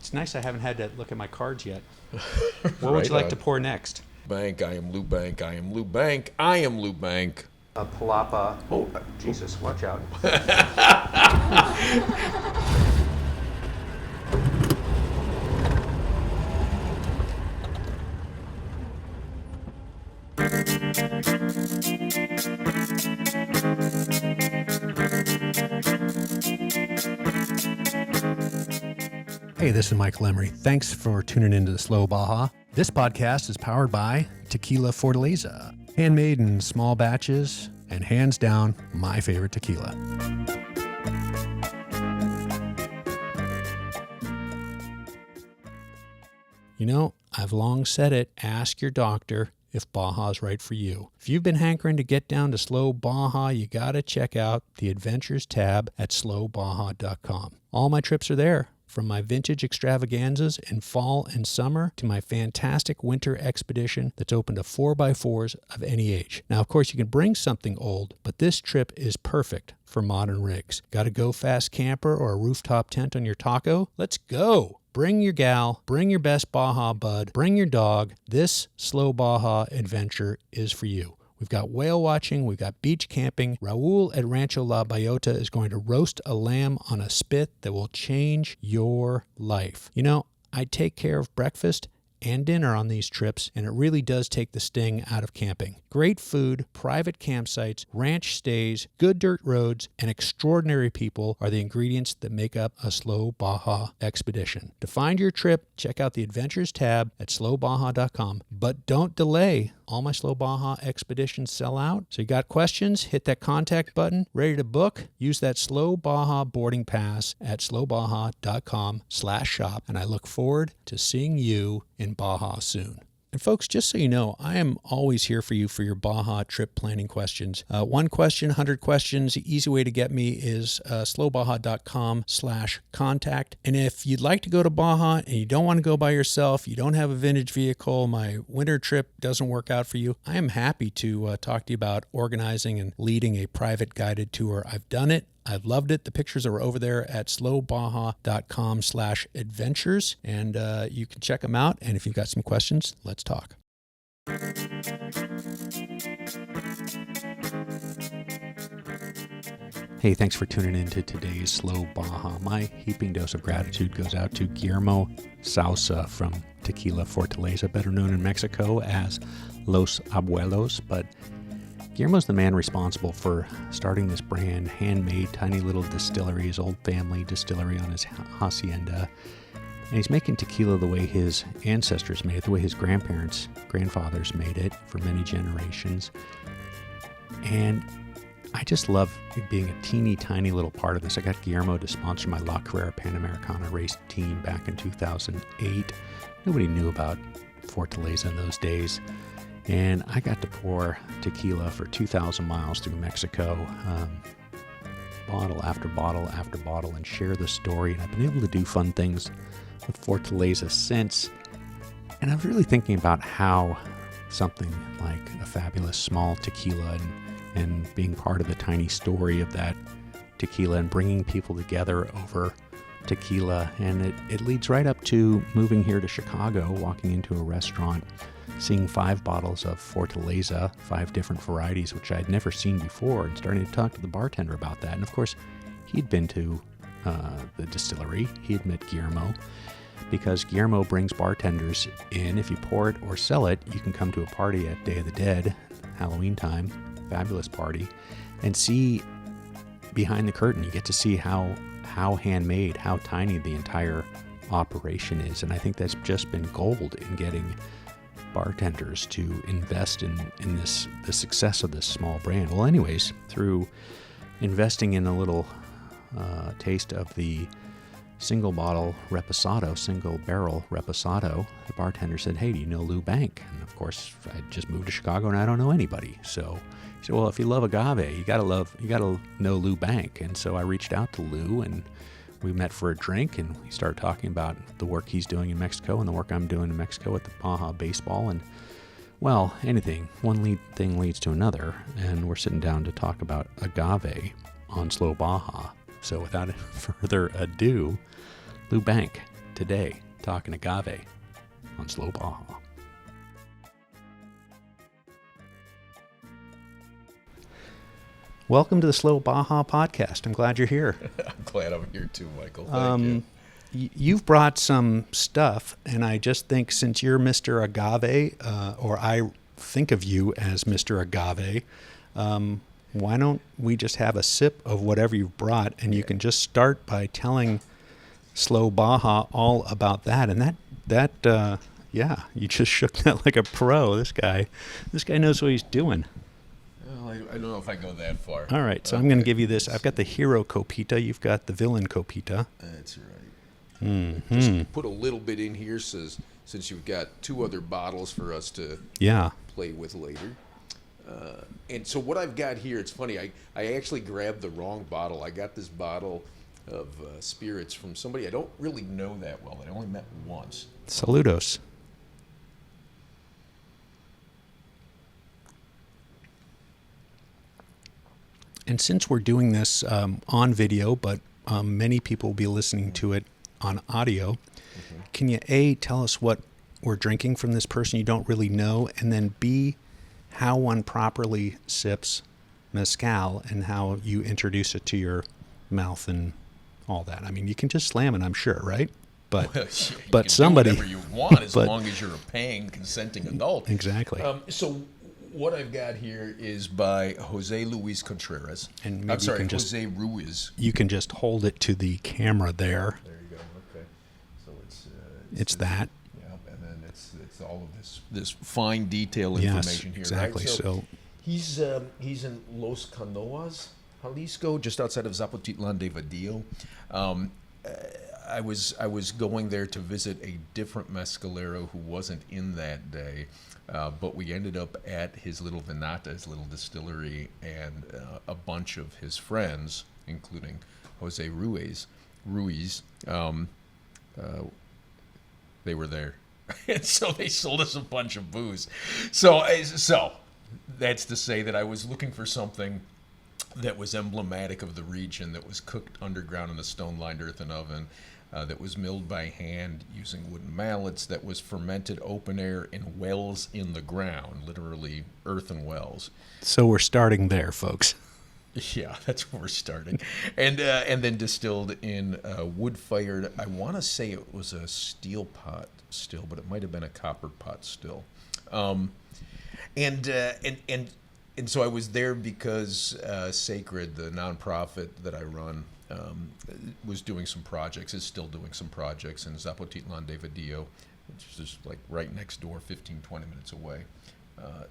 It's nice I haven't had to look at my cards yet. What would you like to pour next? Bank, I am Lou Bank, I am Lou Bank, I am Lou Bank. A palapa. Oh, Jesus, watch out. Hey, this is Michael Emery. Thanks for tuning into the Slow Baja. This podcast is powered by Tequila Fortaleza, handmade in small batches, and hands down, my favorite tequila. You know, I've long said it, ask your doctor if Baja's right for you. If you've been hankering to get down to Slow Baja, you gotta check out the Adventures tab at slowbaja.com. All my trips are there. From my vintage extravaganzas in fall and summer to my fantastic winter expedition that's open to 4x4s of any age. Now, of course, you can bring something old, but this trip is perfect for modern rigs. Got a go-fast camper or a rooftop tent on your taco? Let's go! Bring your gal, bring your best Baja bud, bring your dog. This Slow Baja adventure is for you. We've got whale watching, we've got beach camping. Raul at Rancho La Bayota is going to roast a lamb on a spit that will change your life. You know, I take care of breakfast and dinner on these trips, and it really does take the sting out of camping. Great food, private campsites, ranch stays, good dirt roads, and extraordinary people are the ingredients that make up a Slow Baja expedition. To find your trip, check out the Adventures tab at slowbaja.com, but don't delay. All my Slow Baja expeditions sell out. So you got questions? Hit that contact button. Ready to book? Use that Slow Baja boarding pass at slowbaja.com/shop. And I look forward to seeing you in Baja soon. And folks, just so you know, I am always here for you for your Baja trip planning questions. One question, 100 questions. The easy way to get me is slowbaja.com/contact. And if you'd like to go to Baja and you don't want to go by yourself, you don't have a vintage vehicle, my winter trip doesn't work out for you, I am happy to talk to you about organizing and leading a private guided tour. I've done it. I've loved it. The pictures are over there at slowbaja.com/adventures, and you can check them out. And if you've got some questions, let's talk. Hey, thanks for tuning in to today's Slow Baja. My heaping dose of gratitude goes out to Guillermo Sousa from Tequila Fortaleza, better known in Mexico as Los Abuelos, but Guillermo's the man responsible for starting this brand, handmade, tiny little distillery, his old family distillery on his hacienda. And he's making tequila the way his ancestors made it, the way his grandfathers made it for many generations. And I just love being a teeny tiny little part of this. I got Guillermo to sponsor my La Carrera Panamericana race team back in 2008. Nobody knew about Fortaleza in those days. And I got to pour tequila for 2,000 miles through Mexico, bottle after bottle after bottle, and share the story. And I've been able to do fun things with Fortaleza since. And I was really thinking about how something like a fabulous small tequila and being part of the tiny story of that tequila and bringing people together over tequila. And it leads right up to moving here to Chicago, walking into a restaurant, seeing 5 bottles of Fortaleza, 5 different varieties, which I'd never seen before, and starting to talk to the bartender about that. And of course, he'd been to the distillery. He'd met Guillermo, because Guillermo brings bartenders in. If you pour it or sell it, you can come to a party at Day of the Dead, Halloween time, fabulous party, and see behind the curtain. You get to see how handmade, how tiny the entire operation is. And I think that's just been gold in getting bartenders to invest in the success of this small brand. Well, anyways, through investing in a little taste of the single barrel reposado, the bartender said, "Hey, do you know Lou Bank?" And of course, I just moved to Chicago and I don't know anybody. So he said, "Well, if you love agave, you gotta know Lou Bank." And so I reached out to Lou, and we met for a drink, and we started talking about the work he's doing in Mexico and the work I'm doing in Mexico with the Baja baseball. And, well, one thing leads to another, and we're sitting down to talk about agave on Slow Baja. So without further ado, Lou Bank. Today, talking agave on Slow Baja. Welcome to the Slow Baja podcast. I'm glad you're here. I'm glad I'm here too, Michael. Thank you. You've brought some stuff, and I just think since you're Mr. Agave, or I think of you as Mr. Agave, why don't we just have a sip of whatever you've brought, and you can just start by telling Slow Baja all about that. And yeah, you just shook that like a pro. This guy knows what he's doing. Well, I don't know if I go that far. All right, so I'm going to give you this. I've got the hero copita. You've got the villain copita. That's right. Mm-hmm. Just put a little bit in here since you've got two other bottles for us to play with later. And so what I've got here, it's funny, I actually grabbed the wrong bottle. I got this bottle of spirits from somebody I don't really know that well, that I only met once. Saludos. And since we're doing this on video, but many people will be listening to it on audio, can you tell us what we're drinking from this person you don't really know, and then B, how one properly sips mezcal and how you introduce it to your mouth and all that. I mean, you can just slam it, I'm sure, right? But well, but you somebody can do whatever you want as long as you're a paying, consenting adult. Exactly. So what I've got here is by Jose Luis Contreras. And I'm sorry, Jose Ruiz. You can just hold it to the camera there. There you go. Okay. So it's that. Yeah, and then it's all of this fine detail information here. Exactly. Right? So he's in Los Canoas, Jalisco, just outside of Zapotitlan de Vadillo. I was going there to visit a different mezcalero who wasn't in that day, but we ended up at his little Venata, his little distillery, and a bunch of his friends, including Jose Ruiz, they were there. And so they sold us a bunch of booze. So that's to say that I was looking for something that was emblematic of the region, that was cooked underground in a stone-lined earthen oven, that was milled by hand using wooden mallets, that was fermented open air in wells in the ground, literally earthen wells. So we're starting there, folks. Yeah, that's where we're starting. And then distilled in wood-fired, I want to say it was a steel pot still, but it might have been a copper pot still. And so I was there because Sacred, the nonprofit that I run, was doing some projects, is still doing some projects in Zapotitlan de Vadillo, which is just like right next door, 15, 20 minutes away.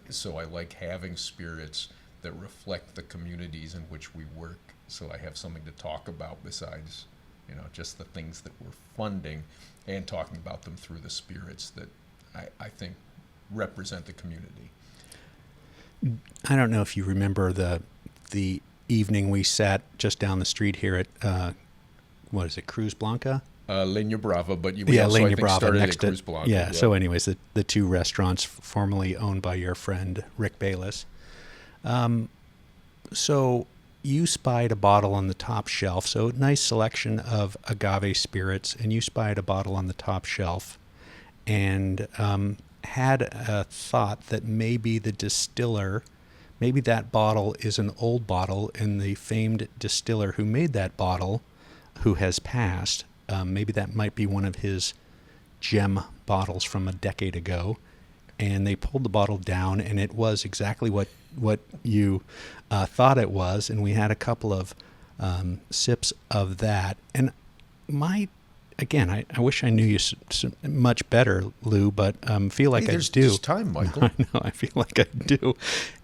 So I like having spirits that reflect the communities in which we work. So I have something to talk about besides, just the things that we're funding, and talking about them through the spirits that I think represent the community. I don't know if you remember the evening we sat just down the street here at what is it, Cruz Blanca? Leña Brava, but we yeah, also Leña I think Brava started next at Cruz to Blanca. yeah. So, anyways, the two restaurants formerly owned by your friend Rick Bayless. So you spied a bottle on the top shelf. So nice selection of agave spirits, and you spied a bottle on the top shelf, and had a thought that maybe the distiller. Maybe that bottle is an old bottle, and the famed distiller who made that bottle, who has passed, maybe that might be one of his gem bottles from a decade ago. And they pulled the bottle down, and it was exactly what you thought it was. And we had a couple of sips of that. And I wish I knew you much better, Lou, but feel like I do. There's time, Michael. I know, I feel like I do.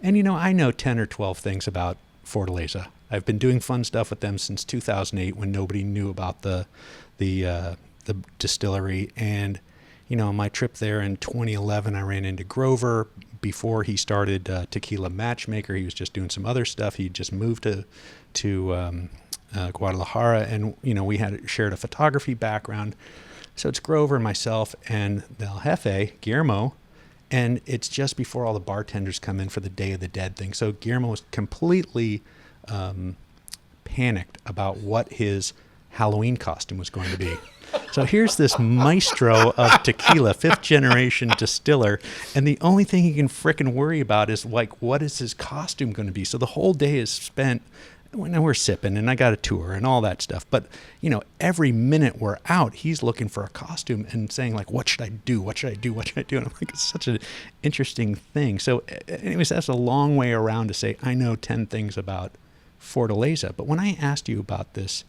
And, I know 10 or 12 things about Fortaleza. I've been doing fun stuff with them since 2008 when nobody knew about the distillery. And, my trip there in 2011, I ran into Grover. Before he started Tequila Matchmaker, he was just doing some other stuff. He just moved to Guadalajara, and we had shared a photography background. So it's Grover and myself and the El Jefe, Guillermo, and it's just before all the bartenders come in for the Day of the Dead thing. So Guillermo was completely panicked about what his Halloween costume was going to be. So here's this maestro of tequila, 5th generation distiller, and the only thing he can frickin' worry about is like, what is his costume going to be? So the whole day is spent when we're sipping, and I got a tour and all that stuff. But every minute we're out, he's looking for a costume and saying like, what should I do? What should I do? What should I do? And I'm like, it's such an interesting thing. So anyways, that's a long way around to say I know 10 things about Fortaleza. But when I asked you about this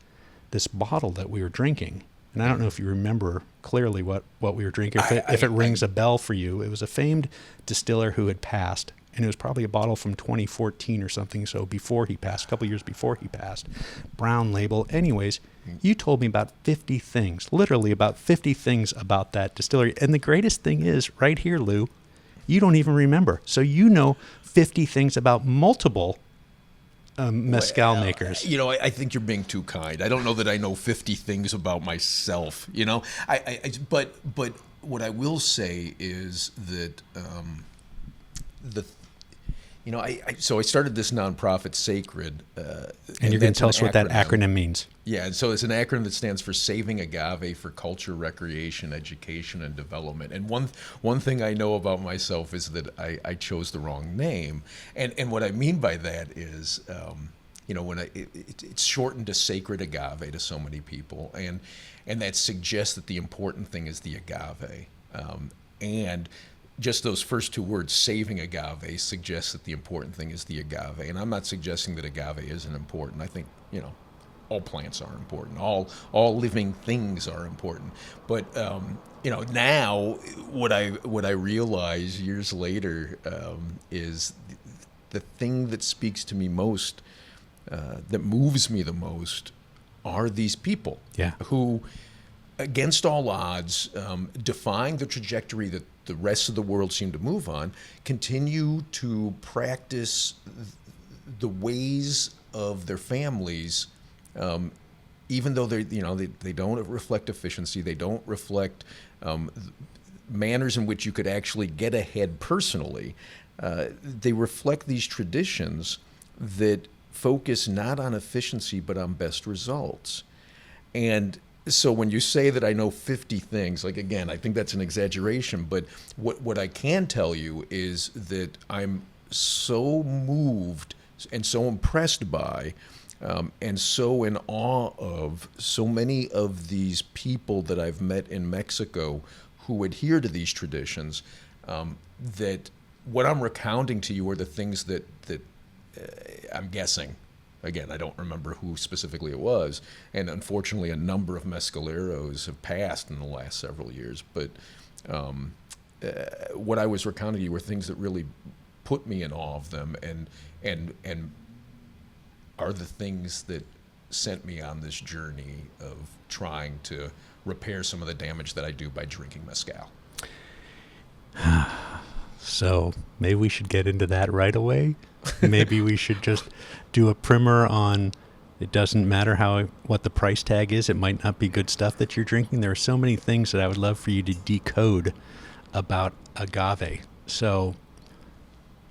bottle that we were drinking, and I don't know if you remember clearly what we were drinking, if it rings a bell for you. It was a famed distiller who had passed, and it was probably a bottle from 2014 or something, so before he passed, a couple years before he passed. Brown label. Anyways, you told me about 50 things, literally about 50 things about that distillery. And the greatest thing is, right here, Lou, you don't even remember. So 50 things about multiple mezcal makers. I think you're being too kind. I don't know that I know 50 things about myself. But what I will say is that so I started this nonprofit, Sacred, and you're going to tell us what that acronym means. Yeah, and so it's an acronym that stands for Saving Agave for Culture, Recreation, Education, and Development. And one thing I know about myself is that I chose the wrong name. And what I mean by that is, it's shortened to Sacred Agave to so many people, and that suggests that the important thing is the agave, and just those first two words, saving agave, suggests that the important thing is the agave. And I'm not suggesting that agave isn't important. I think, all plants are important. All living things are important. But, now what I realize years later is the thing that speaks to me most, that moves me the most, are these people who, against all odds, defying the trajectory that the rest of the world seemed to move on, continue to practice the ways of their families, even though they don't reflect efficiency, they don't reflect manners in which you could actually get ahead personally. They reflect these traditions that focus not on efficiency but on best results. And so when you say that I know 50 things, like, again, I think that's an exaggeration, but what I can tell you is that I'm so moved and so impressed by and so in awe of so many of these people that I've met in Mexico who adhere to these traditions, that what I'm recounting to you are the things that I'm guessing. Again, I don't remember who specifically it was, and unfortunately a number of mezcaleros have passed in the last several years, but what I was recounting to you were things that really put me in awe of them and are the things that sent me on this journey of trying to repair some of the damage that I do by drinking mezcal. So maybe we should get into that right away. Maybe we should just do a primer on, it doesn't matter what the price tag is. It might not be good stuff that you're drinking. There are so many things that I would love for you to decode about agave. So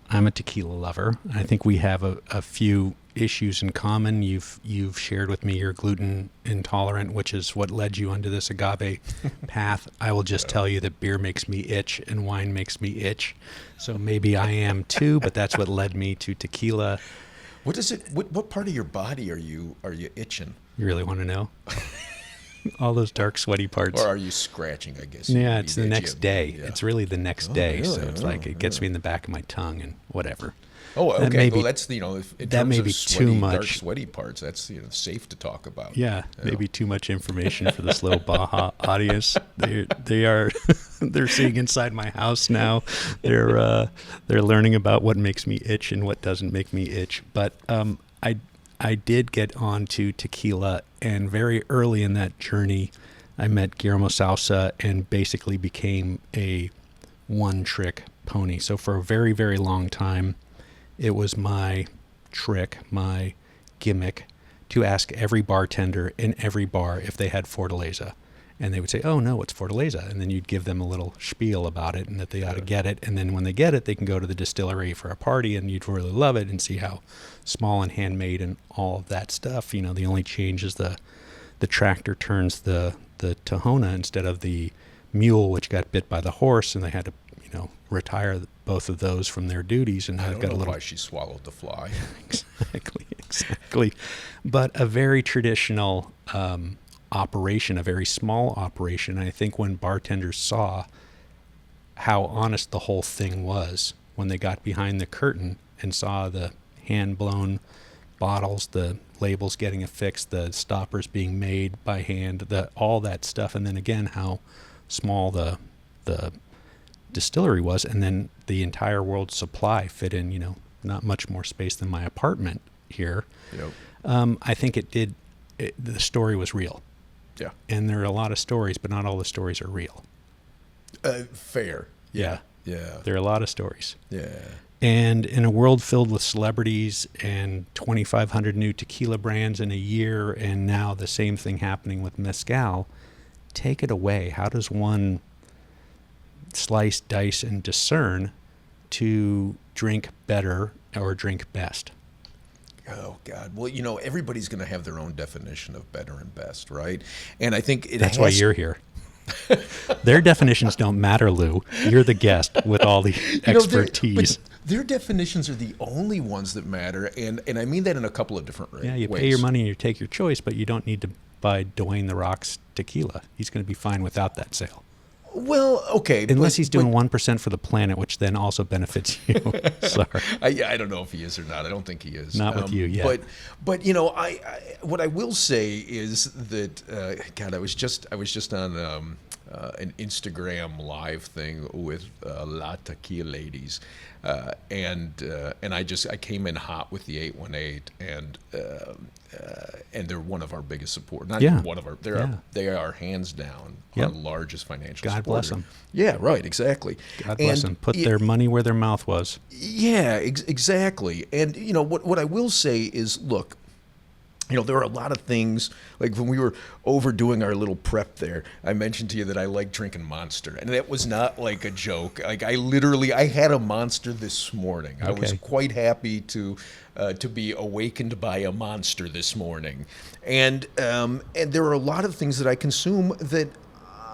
I'm a tequila lover. I think we have a few issues in common. You've shared with me you're gluten intolerant, which is what led you onto this agave path. I will just tell you that beer makes me itch and wine makes me itch. So maybe I am too, but that's what led me to tequila. What part of your body are you itching? You really want to know? All those dark, sweaty parts. Or are you scratching, I guess? Yeah, it's the next day. Yeah. It's really the next day. Really? So it's it gets me in the back of my tongue and whatever. Oh, okay. Maybe, that's in that terms may of be sweaty, too much. dark, sweaty parts. That's safe to talk about. Yeah, maybe too much information for this little Baja audience. They're seeing inside my house now. They're learning about what makes me itch and what doesn't make me itch. But I did get onto tequila, and very early in that journey, I met Guillermo Sousa and basically became a one-trick pony. So for a very, very long time, it was my trick, my gimmick, to ask every bartender in every bar if they had Fortaleza. And they would say, oh, no, what's Fortaleza? And then you'd give them a little spiel about it and that they ought to get it. And then when they get it, they can go to the distillery for a party and you'd really love it and see how small and handmade and all of that stuff. The only change is the the tractor turns the Tahona instead of the mule, which got bit by the horse, and they had to, retire both of those from their duties. And I I've don't got know a little why she swallowed the fly. exactly, but a very traditional operation, a very small operation. And I think when bartenders saw how honest the whole thing was, when they got behind the curtain and saw the hand-blown bottles, the labels getting affixed, the stoppers being made by hand, all that stuff, and then again how small the distillery was, and then the entire world's supply fit in, not much more space than my apartment here. Yep. I think the story was real. Yeah. And there are a lot of stories, but not all the stories are real. Fair. Yeah. Yeah. There are a lot of stories. Yeah. And in a world filled with celebrities and 2,500 new tequila brands in a year, and now the same thing happening with Mezcal, take it away. How does one slice, dice, and discern to drink better or drink best? Oh, God. Well, everybody's going to have their own definition of better and best, right? And I think That's why you're here. Their definitions don't matter, Lou. You're the guest with all the expertise. But their definitions are the only ones that matter, and I mean that in a couple of different ways. Yeah, you pay your money and you take your choice, but you don't need to buy Dwayne The Rock's tequila. He's going to be fine without that sale. Well, okay. Unless he's doing 1% for the planet, which then also benefits you. Sorry. I don't know if he is or not. I don't think he is. Not with you, yeah. But I what I will say is that God, I was just on an Instagram live thing with La Tequila Ladies, and I came in hot with the 818, and they're one of our biggest supporters. Not Yeah. one of our. Yeah. They are hands down Yep. our largest financial God supporter. bless them. Yeah, right, exactly. God bless them. Put their money where their mouth was. Yeah, exactly. And what I will say is, look, there are a lot of things, like when we were overdoing our little prep there, I mentioned to you that I like drinking Monster, and that was not like a joke. Like I had a Monster this morning. I was Okay. quite happy to be awakened by a Monster this morning. And there are a lot of things that I consume that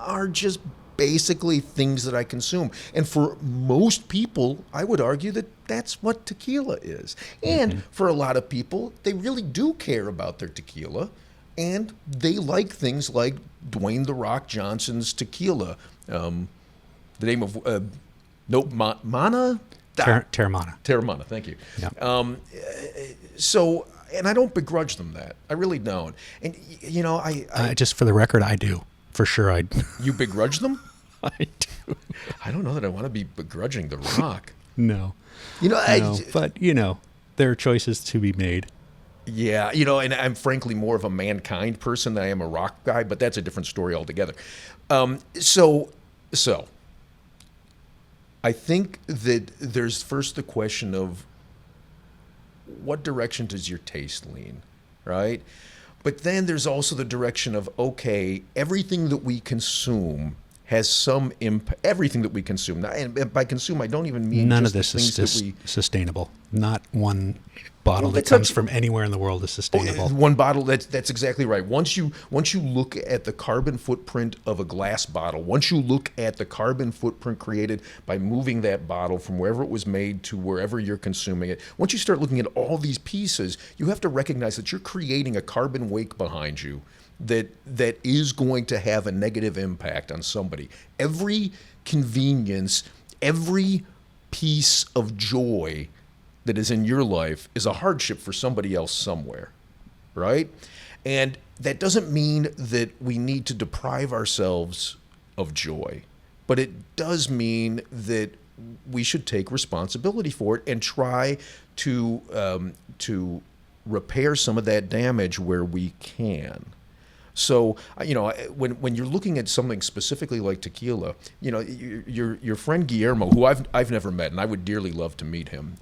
are just basically things that I consume. And for most people, I would argue that that's what tequila is. And for a lot of people, they really do care about their tequila, and they like things like Dwayne The Rock Johnson's tequila. The name of Mana? Terramana. Terramana, thank you. Yeah. So, and I don't begrudge them that. I really don't. And I Just for the record, I do. For sure, I you begrudge them? I do. I don't know that I want to be begrudging The Rock. No. No, But, there are choices to be made. yeah, and I'm frankly more of a Mankind person than I am a Rock guy, but that's a different story altogether. So I think that there's first the question of what direction does your taste lean, right? But then there's also the direction of, okay, everything that we consume has some impact. Everything that we consume, and by consume, I don't even mean None just of this the is things that we. sustainable. Not one bottle Well, that comes from anywhere in the world is sustainable. One bottle. That's exactly right. Once you look at the carbon footprint of a glass bottle, once you look at the carbon footprint created by moving that bottle from wherever it was made to wherever you're consuming it, once you start looking at all these pieces, you have to recognize that you're creating a carbon wake behind you that is going to have a negative impact on somebody. Every convenience, every piece of joy that is in your life is a hardship for somebody else somewhere, right? And that doesn't mean that we need to deprive ourselves of joy, but it does mean that we should take responsibility for it and try to repair some of that damage where we can. So, when you're looking at something specifically like tequila, your friend Guillermo, who I've never met, and I would dearly love to meet him.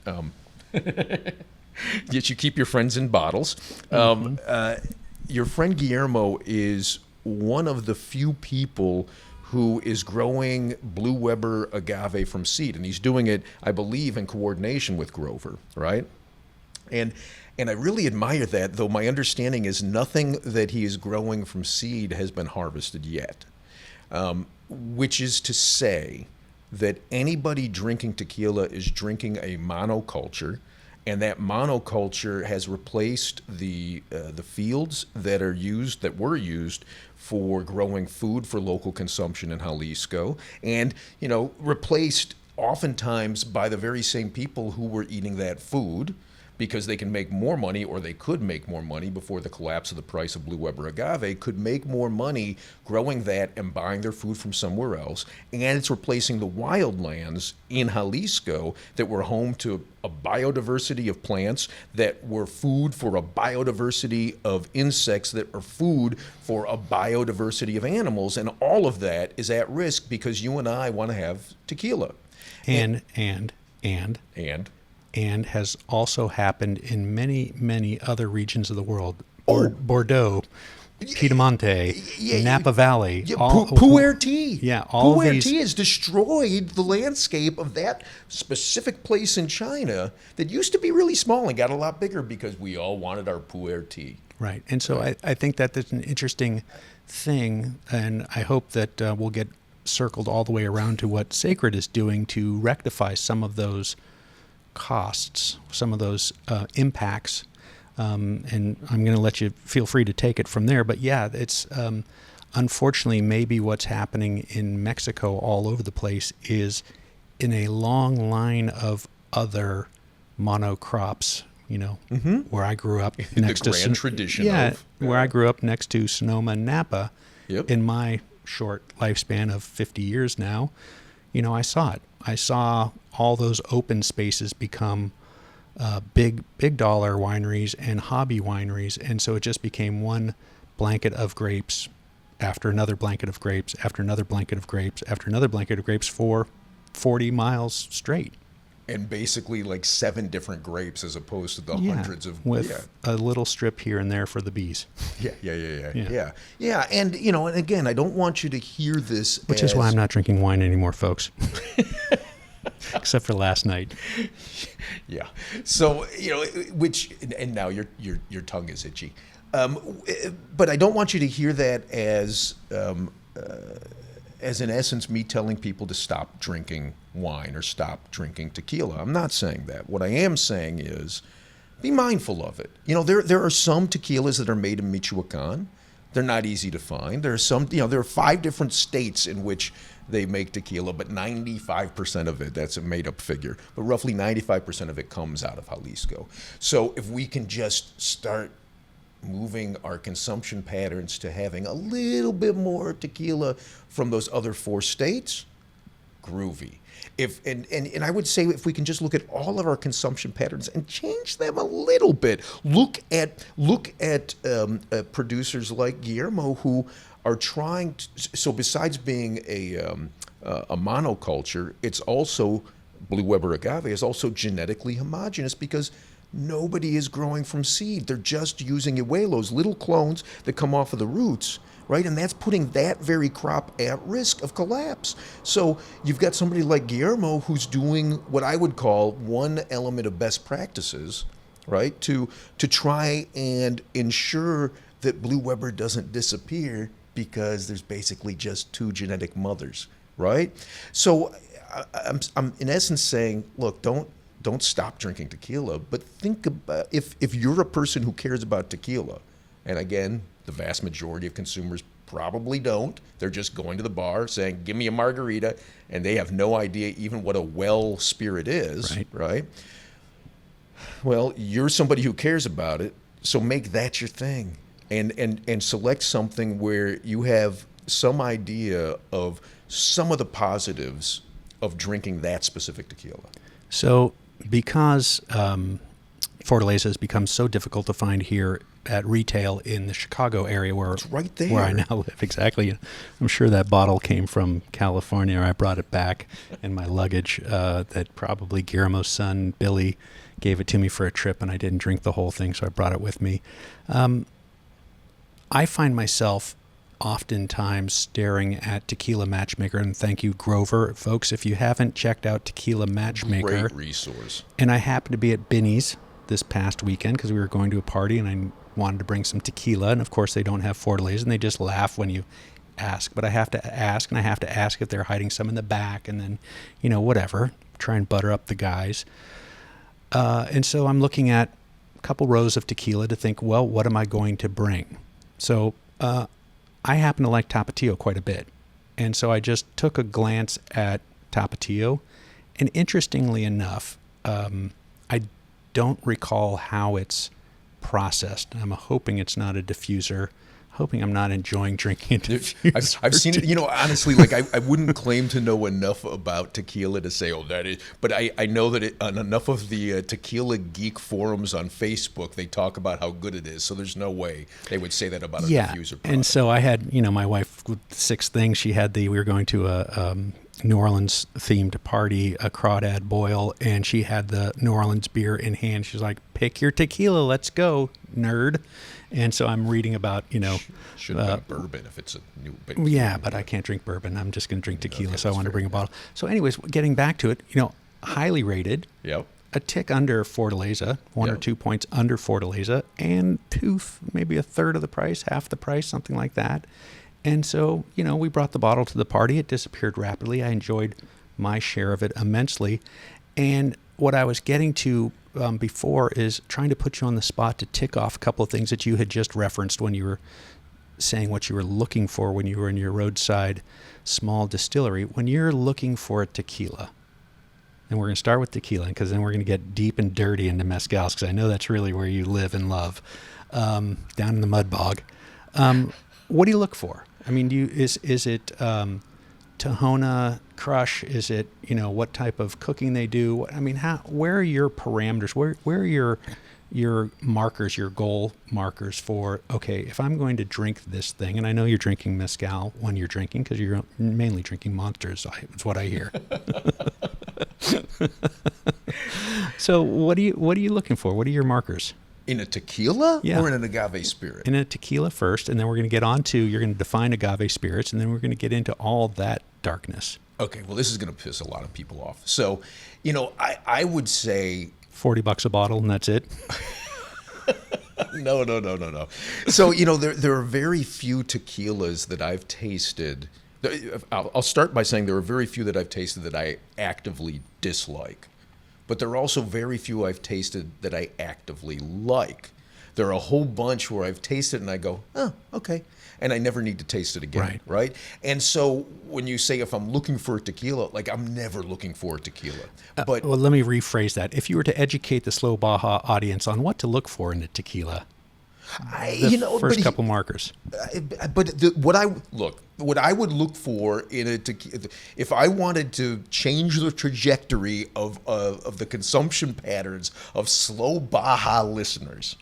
Yet you keep your friends in bottles. Your friend Guillermo is one of the few people who is growing Blue Weber agave from seed, and he's doing it, I believe, in coordination with Grover, right? And and I really admire that, though my understanding is nothing that he is growing from seed has been harvested yet. Which is to say that anybody drinking tequila is drinking a monoculture, and that monoculture has replaced the fields that were used for growing food for local consumption in Jalisco, and replaced oftentimes by the very same people who were eating that food because they can make more money, or they could make more money before the collapse of the price of Blue Weber agave, could make more money growing that and buying their food from somewhere else. And it's replacing the wildlands in Jalisco that were home to a biodiversity of plants, that were food for a biodiversity of insects, that are food for a biodiversity of animals. And all of that is at risk because you and I want to have tequila. And has also happened in many, many other regions of the world. Bordeaux, Piedemonte, Napa Valley. Puerty. Yeah, all of these. Puerty has destroyed the landscape of that specific place in China that used to be really small and got a lot bigger because we all wanted our Puerty. Right. And so I think that that's an interesting thing, and I hope that we'll get circled all the way around to what Sacred is doing to rectify some of those costs, some of those impacts, and I'm going to let you feel free to take it from there. But yeah, it's unfortunately maybe what's happening in Mexico all over the place is in a long line of other monocrops. Where I grew up next the grand tradition of where I grew up next to Sonoma and Napa. Yep. In my short lifespan of 50 years now, I saw it. I saw all those open spaces become big dollar wineries and hobby wineries, and so it just became one blanket of grapes after another blanket of grapes after another blanket of grapes after another blanket of grapes for 40 miles straight. And basically like 7 different grapes as opposed to the hundreds of... With a little strip here and there for the bees. Yeah. And, and again, I don't want you to hear this Which is why I'm not drinking wine anymore, folks. Except for last night. Yeah. So, and now your tongue is itchy. But I don't want you to hear that as in essence me telling people to stop drinking wine or stop drinking tequila. I'm not saying that. What I am saying is be mindful of it. There are some tequilas that are made in Michoacan. They're not easy to find. There are some, there are 5 different states in which they make tequila, but 95% of it, that's a made-up figure, but roughly 95% of it comes out of Jalisco. So if we can just start moving our consumption patterns to having a little bit more tequila from those other 4 states, groovy. And I would say if we can just look at all of our consumption patterns and change them a little bit, look at producers like Guillermo who are trying to, so besides being a monoculture, it's also, Blue Weber agave is also genetically homogeneous because nobody is growing from seed. They're just using Iuelos, little clones that come off of the roots, right? And that's putting that very crop at risk of collapse. So you've got somebody like Guillermo who's doing what I would call one element of best practices, right? To try and ensure that Blue Weber doesn't disappear because there's basically just 2 genetic mothers, right? So I'm in essence saying, look, don't stop drinking tequila, but think about if you're a person who cares about tequila, and again, the vast majority of consumers probably don't. They're just going to the bar saying, give me a margarita, and they have no idea even what a well spirit is, right? Well, you're somebody who cares about it, so make that your thing. And select something where you have some idea of some of the positives of drinking that specific tequila. So because Fortaleza has become so difficult to find here at retail in the Chicago area where it's right there. Where I now live, exactly. I'm sure that bottle came from California, or I brought it back in my luggage, that probably Guillermo's son, Billy, gave it to me for a trip, and I didn't drink the whole thing, so I brought it with me. I find myself oftentimes staring at Tequila Matchmaker, and thank you, Grover. Folks, if you haven't checked out Tequila Matchmaker. Great resource. And I happen to be at Binny's this past weekend because we were going to a party and I wanted to bring some tequila. And of course, they don't have Fortaleza, and they just laugh when you ask. But I have to ask, and I have to ask if they're hiding some in the back, and then, whatever, try and butter up the guys. And so I'm looking at a couple rows of tequila to think, well, what am I going to bring? So I happen to like Tapatio quite a bit. And so I just took a glance at Tapatio. And interestingly enough, I don't recall how it's processed. I'm hoping it's not a diffuser. Hoping I'm not enjoying drinking a diffuser. I've seen it. Honestly, like I wouldn't claim to know enough about tequila to say, oh, that is. But I know that on enough of the tequila geek forums on Facebook, they talk about how good it is. So there's no way they would say that about a diffuser product. And so I had, my wife with 6 things. She had we were going to a New Orleans themed party, a crawdad boil, and she had the New Orleans beer in hand. She's like, pick your tequila, let's go, nerd. And so I'm reading about, should have been bourbon if it's a new big. Yeah, but I can't drink bourbon. I'm just going to drink tequila, okay, so I wanted to bring a bottle. So anyways, getting back to it, highly rated. Yep. A tick under Fortaleza, 1 or 2 points under Fortaleza, and maybe a third of the price, half the price, something like that. And so, we brought the bottle to the party. It disappeared rapidly. I enjoyed my share of it immensely. And what I was getting to before is trying to put you on the spot to tick off a couple of things that you had just referenced when you were saying what you were looking for when you were in your roadside small distillery. When you're looking for a tequila, and we're going to start with tequila because then we're going to get deep and dirty into mezcals because I know that's really where you live and love, down in the mud bog. What do you look for? I mean, is it Tahona crush? Is it, what type of cooking they do? I mean, where are your parameters? Where are your markers, your goal markers for, okay, if I'm going to drink this thing, and I know you're drinking mezcal when you're drinking because you're mainly drinking Monsters, is what I hear. So what are you looking for? What are your markers? In a tequila Yeah. or in an agave spirit? In a tequila first, and then we're going to get on to, you're going to define agave spirits, and then we're going to get into all that darkness. Okay, well, this is going to piss a lot of people off. So, I would say $40 a bottle, and that's it. No. So, there are very few tequilas that I've tasted. I'll start by saying there are very few that I've tasted that I actively dislike. But there are also very few I've tasted that I actively like. There are a whole bunch where I've tasted and I go, oh, okay. And I never need to taste it again, right? And so when you say if I'm looking for a tequila, like I'm never looking for a tequila. But well, let me rephrase that. If you were to educate the Slow Baja audience on what to look for in a tequila, first couple markers. What I would look for in a tequila, if I wanted to change the trajectory of the consumption patterns of Slow Baja listeners,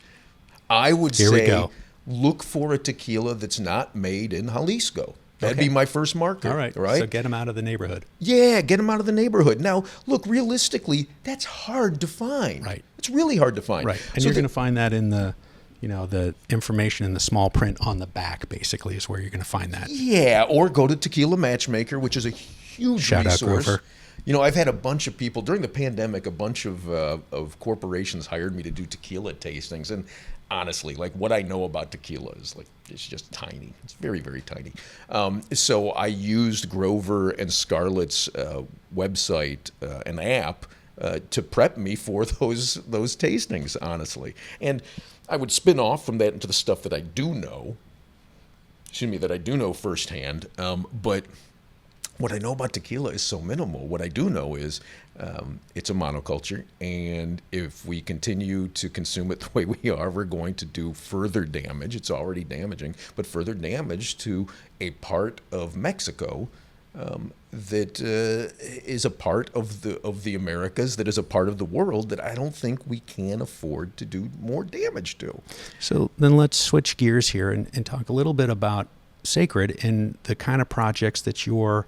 I would say look for a tequila that's not made in Jalisco. That'd be my first marker. All right. So get them out of the neighborhood. Yeah, get them out of the neighborhood. Now, look, realistically, that's hard to find. Right. It's really hard to find. Right. And so you're going to find that in the information in the small print on the back, basically, is where you're going to find that. Yeah, or go to Tequila Matchmaker, which is a huge Shout resource. Out Grover. I've had a bunch of people during the pandemic. A bunch of corporations hired me to do tequila tastings, and honestly, like what I know about tequila is it's just tiny. It's very, very tiny. So I used Grover and Scarlett's website and app to prep me for those tastings, honestly, and I would spin off from that into the stuff that I do know. That I do know firsthand. But what I know about tequila is so minimal. What I do know is it's a monoculture, and if we continue to consume it the way we are, we're going to do further damage. It's already damaging, but further damage to a part of Mexico that is a part of the Americas, that is a part of the world that I don't think we can afford to do more damage to. So then let's switch gears here and talk a little bit about Sacred and the kind of projects that you're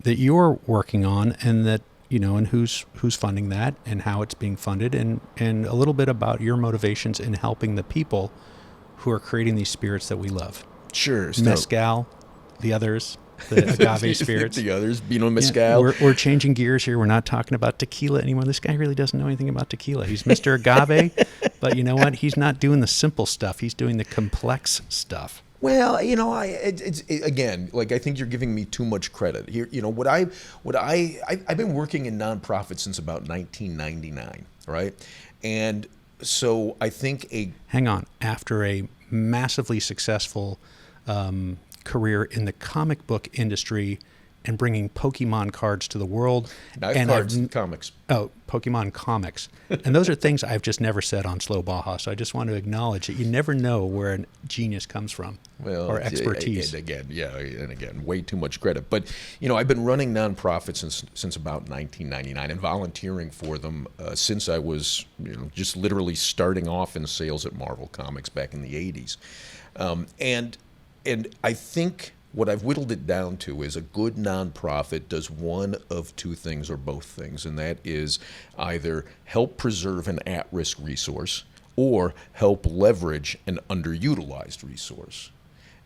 that you're working on, and that and who's funding that and how it's being funded, and a little bit about your motivations in helping the people who are creating these spirits that we love. Sure. Mezcal, the others. the agave spirits. The others, Pinot Yeah, Mezcal. we're changing gears here. We're not talking about tequila anymore. This guy really doesn't know anything about tequila. He's Mr. Agave, but you know what? He's not doing the simple stuff. He's doing the complex stuff. Well, again, like I think you're giving me too much credit here. I've been working in nonprofit since about 1999, right? And so I think Hang on. After a massively successful career in the comic book industry and bringing Pokemon cards to the world. Not and cards, comics. Oh, Pokemon comics. And those are things I've just never said on Slow Baja. So I just want to acknowledge that you never know where a genius comes from or expertise. And again, way too much credit. But, I've been running nonprofits since about 1999 and volunteering for them since I was, just literally starting off in sales at Marvel Comics back in the 80s. And I think what I've whittled it down to is a good nonprofit does one of two things or both things, and that is either help preserve an at-risk resource or help leverage an underutilized resource.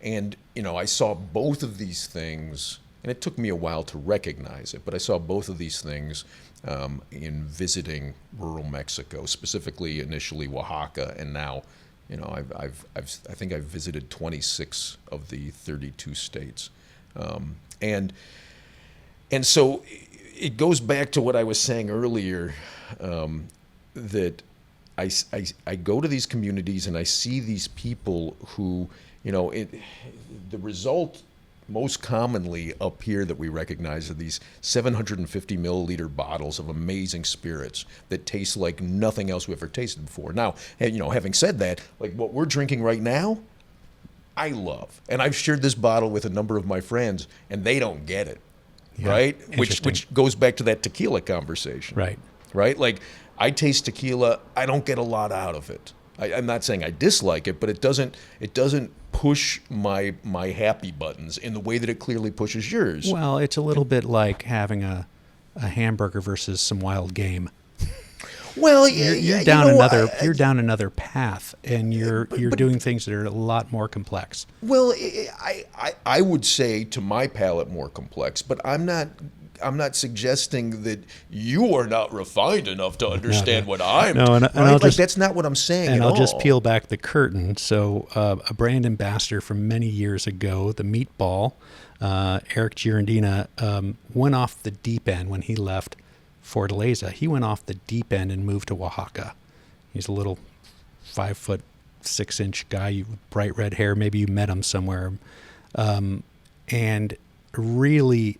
And, I saw both of these things, and it took me a while to recognize it, but I saw both of these things in visiting rural Mexico, specifically initially Oaxaca, and now I think I've visited 26 of the 32 states, and so it goes back to what I was saying earlier, that I go to these communities and I see these people who, the result most commonly up here that we recognize are these 750 milliliter bottles of amazing spirits that taste like nothing else we've ever tasted before. Now, having said that, like what we're drinking right now, I love. And I've shared this bottle with a number of my friends, and they don't get it, right? Which goes back to that tequila conversation. Right? Like, I taste tequila, I don't get a lot out of it. I'm not saying I dislike it, but it doesn't push my happy buttons in the way that it clearly pushes yours. Well, it's a little bit like having a hamburger versus some wild game. Well, you're down another path, and you're doing things that are a lot more complex. Well, I would say to my palate more complex, but I'm not suggesting that you are not refined enough to understand what I'm. No, that's not what I'm saying. And at I'll all. just peel back the curtain. So, a brand ambassador from many years ago, the Meatball, Eric Girondina, went off the deep end when he left Fortaleza. He went off the deep end and moved to Oaxaca. He's a little 5'6" guy, with bright red hair. Maybe you met him somewhere, and really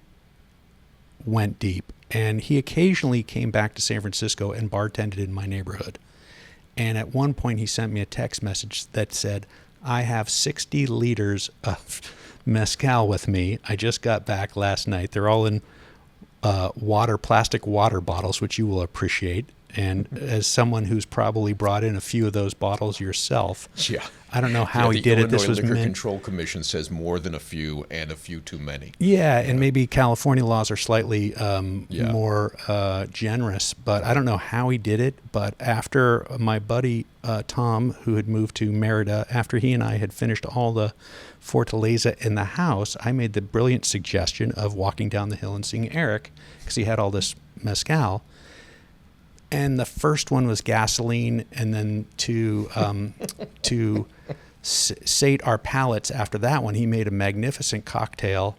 went deep. And he occasionally came back to San Francisco and bartended in my neighborhood. And at one point he sent me a text message that said, I have 60 liters of mezcal with me. I just got back last night. They're all in plastic water bottles, which you will appreciate. And as someone who's probably brought in a few of those bottles yourself, I don't know how he did it. This was the Liquor Control Commission says more than a few and a few too many. Yeah, and maybe California laws are slightly more generous, but I don't know how he did it. But after my buddy Tom, who had moved to Merida, after he and I had finished all the Fortaleza in the house, I made the brilliant suggestion of walking down the hill and seeing Eric, because he had all this mezcal. And the first one was gasoline, and then to sate our palates after that one, he made a magnificent cocktail.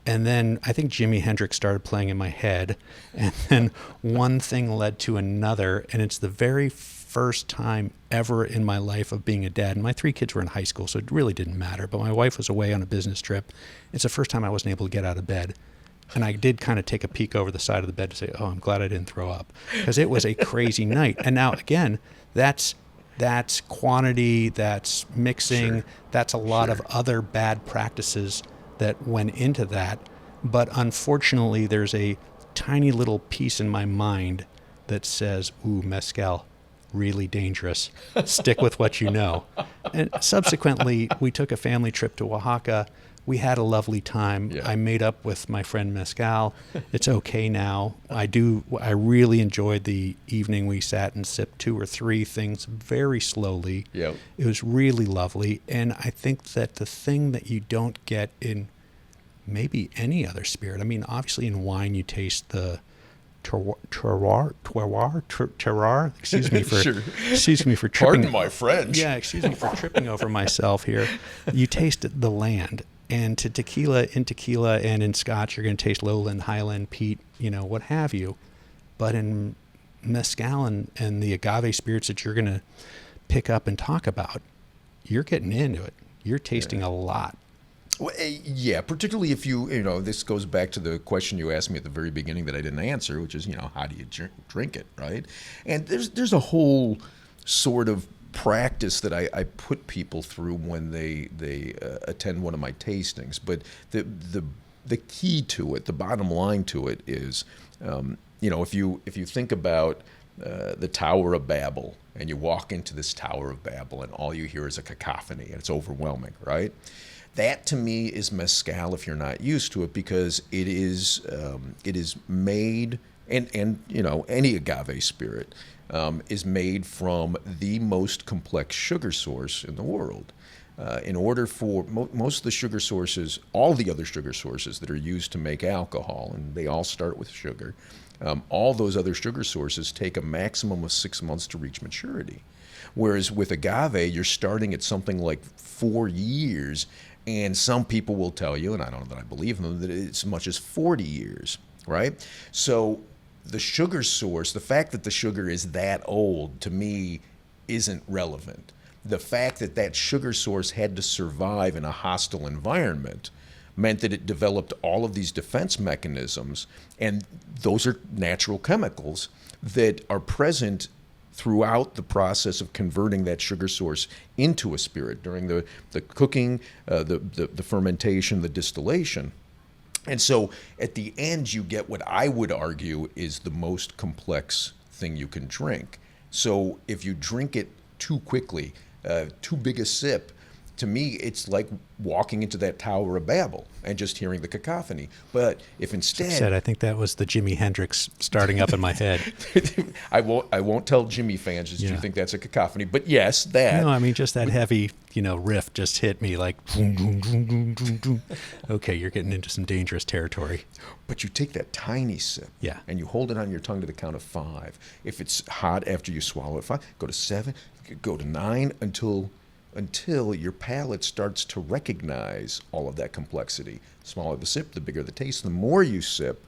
And then I think Jimi Hendrix started playing in my head, and then one thing led to another, and it's the very first time ever in my life of being a dad. And my 3 kids were in high school, so it really didn't matter. But my wife was away on a business trip. It's the first time I wasn't able to get out of bed. And I did kind of take a peek over the side of the bed to say, oh, I'm glad I didn't throw up, because it was a crazy night. And now, again, that's quantity, that's mixing, that's a lot of other bad practices that went into that. But unfortunately, there's a tiny little piece in my mind that says, ooh, mezcal, really dangerous. Stick with what you know. And subsequently, we took a family trip to Oaxaca. We had a lovely time. Yeah. I made up with my friend Mezcal. It's okay now. I really enjoyed the evening. We sat and sipped 2 or 3 things very slowly. Yep. It was really lovely. And I think that the thing that you don't get in maybe any other spirit. I mean, obviously in wine you taste the terroir. Excuse me for Sure. excuse me for tripping. Pardon my French. Yeah, excuse me for tripping over myself here. You taste the land, and in tequila and in Scotch, you're going to taste lowland, highland, peat, what have you. But in mezcal and the agave spirits that you're going to pick up and talk about, you're getting into it. You're tasting a lot. Well, yeah, particularly if this goes back to the question you asked me at the very beginning that I didn't answer, which is, how do you drink it, right? And there's a whole sort of practice that I put people through when they attend one of my tastings. But the key to it, the bottom line to it is, if you think about the Tower of Babel, and you walk into this Tower of Babel, and all you hear is a cacophony, and it's overwhelming, right? That to me is mezcal if you're not used to it, because it is made, and any agave spirit is made from the most complex sugar source in the world. In order for most of the sugar sources, all the other sugar sources that are used to make alcohol, and they all start with sugar, all those other sugar sources take a maximum of 6 months to reach maturity. Whereas with agave, you're starting at something like 4 years, and some people will tell you, and I don't know that I believe them, that it's as much as 40 years, right? So the sugar source, the fact that the sugar is that old, to me, isn't relevant. The fact that that sugar source had to survive in a hostile environment meant that it developed all of these defense mechanisms, and those are natural chemicals that are present throughout the process of converting that sugar source into a spirit during the cooking, the fermentation, the distillation. And so at the end, you get what I would argue is the most complex thing you can drink. So if you drink it too quickly, too big a sip, to me, it's like walking into that Tower of Babel and just hearing the cacophony. But if instead, I think that was the Jimi Hendrix starting up in my head. I won't tell Jimmy fans that you think that's a cacophony. But yes, that. No, I mean just that heavy, riff just hit me like. Okay, you're getting into some dangerous territory. But you take that tiny sip, and you hold it on your tongue to the count of 5. If it's hot after you swallow it, 5. Go to 7. Go to 9 until your palate starts to recognize all of that complexity. The smaller the sip, the bigger the taste. The more you sip,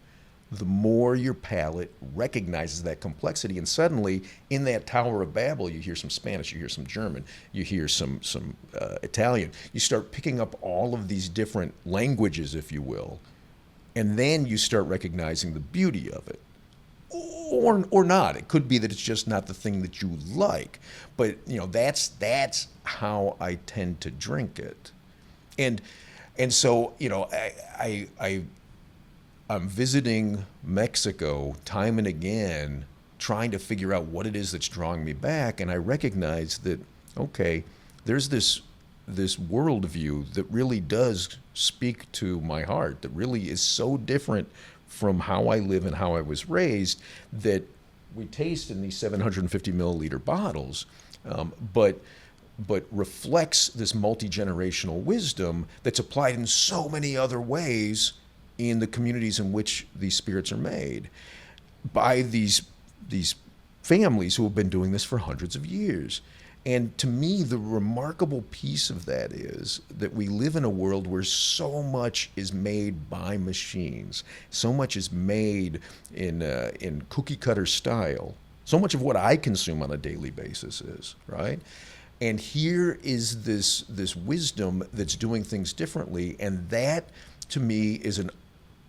the more your palate recognizes that complexity. And suddenly, in that Tower of Babel, you hear some Spanish, you hear some German, you hear some Italian. You start picking up all of these different languages, if you will, and then you start recognizing the beauty of it. Or not. It could be that it's just not the thing that you like. But that's how I tend to drink it. And so I'm visiting Mexico time and again, trying to figure out what it is that's drawing me back, and I recognize that there's this worldview that really does speak to my heart, that really is so different from how I live and how I was raised, that we taste in these 750 milliliter bottles, but reflects this multi-generational wisdom that's applied in so many other ways in the communities in which these spirits are made by these families who have been doing this for hundreds of years. And to me, the remarkable piece of that is that we live in a world where so much is made by machines. So much is made in cookie cutter style. So much of what I consume on a daily basis is, right? And here is this wisdom that's doing things differently. And that, to me, is an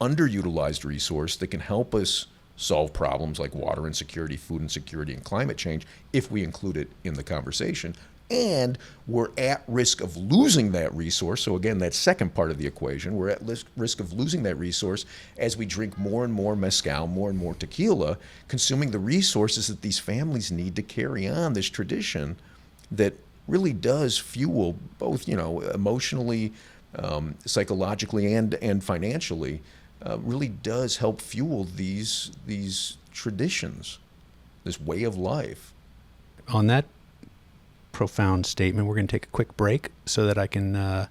underutilized resource that can help us solve problems like water insecurity, food insecurity, and climate change if we include it in the conversation. And we're at risk of losing that resource. So again, that second part of the equation, we're at risk of losing that resource as we drink more and more mezcal, more and more tequila, consuming the resources that these families need to carry on this tradition that really does fuel both, emotionally, psychologically, and financially, really does help fuel these traditions, this way of life. On that profound statement, we're going to take a quick break so that I can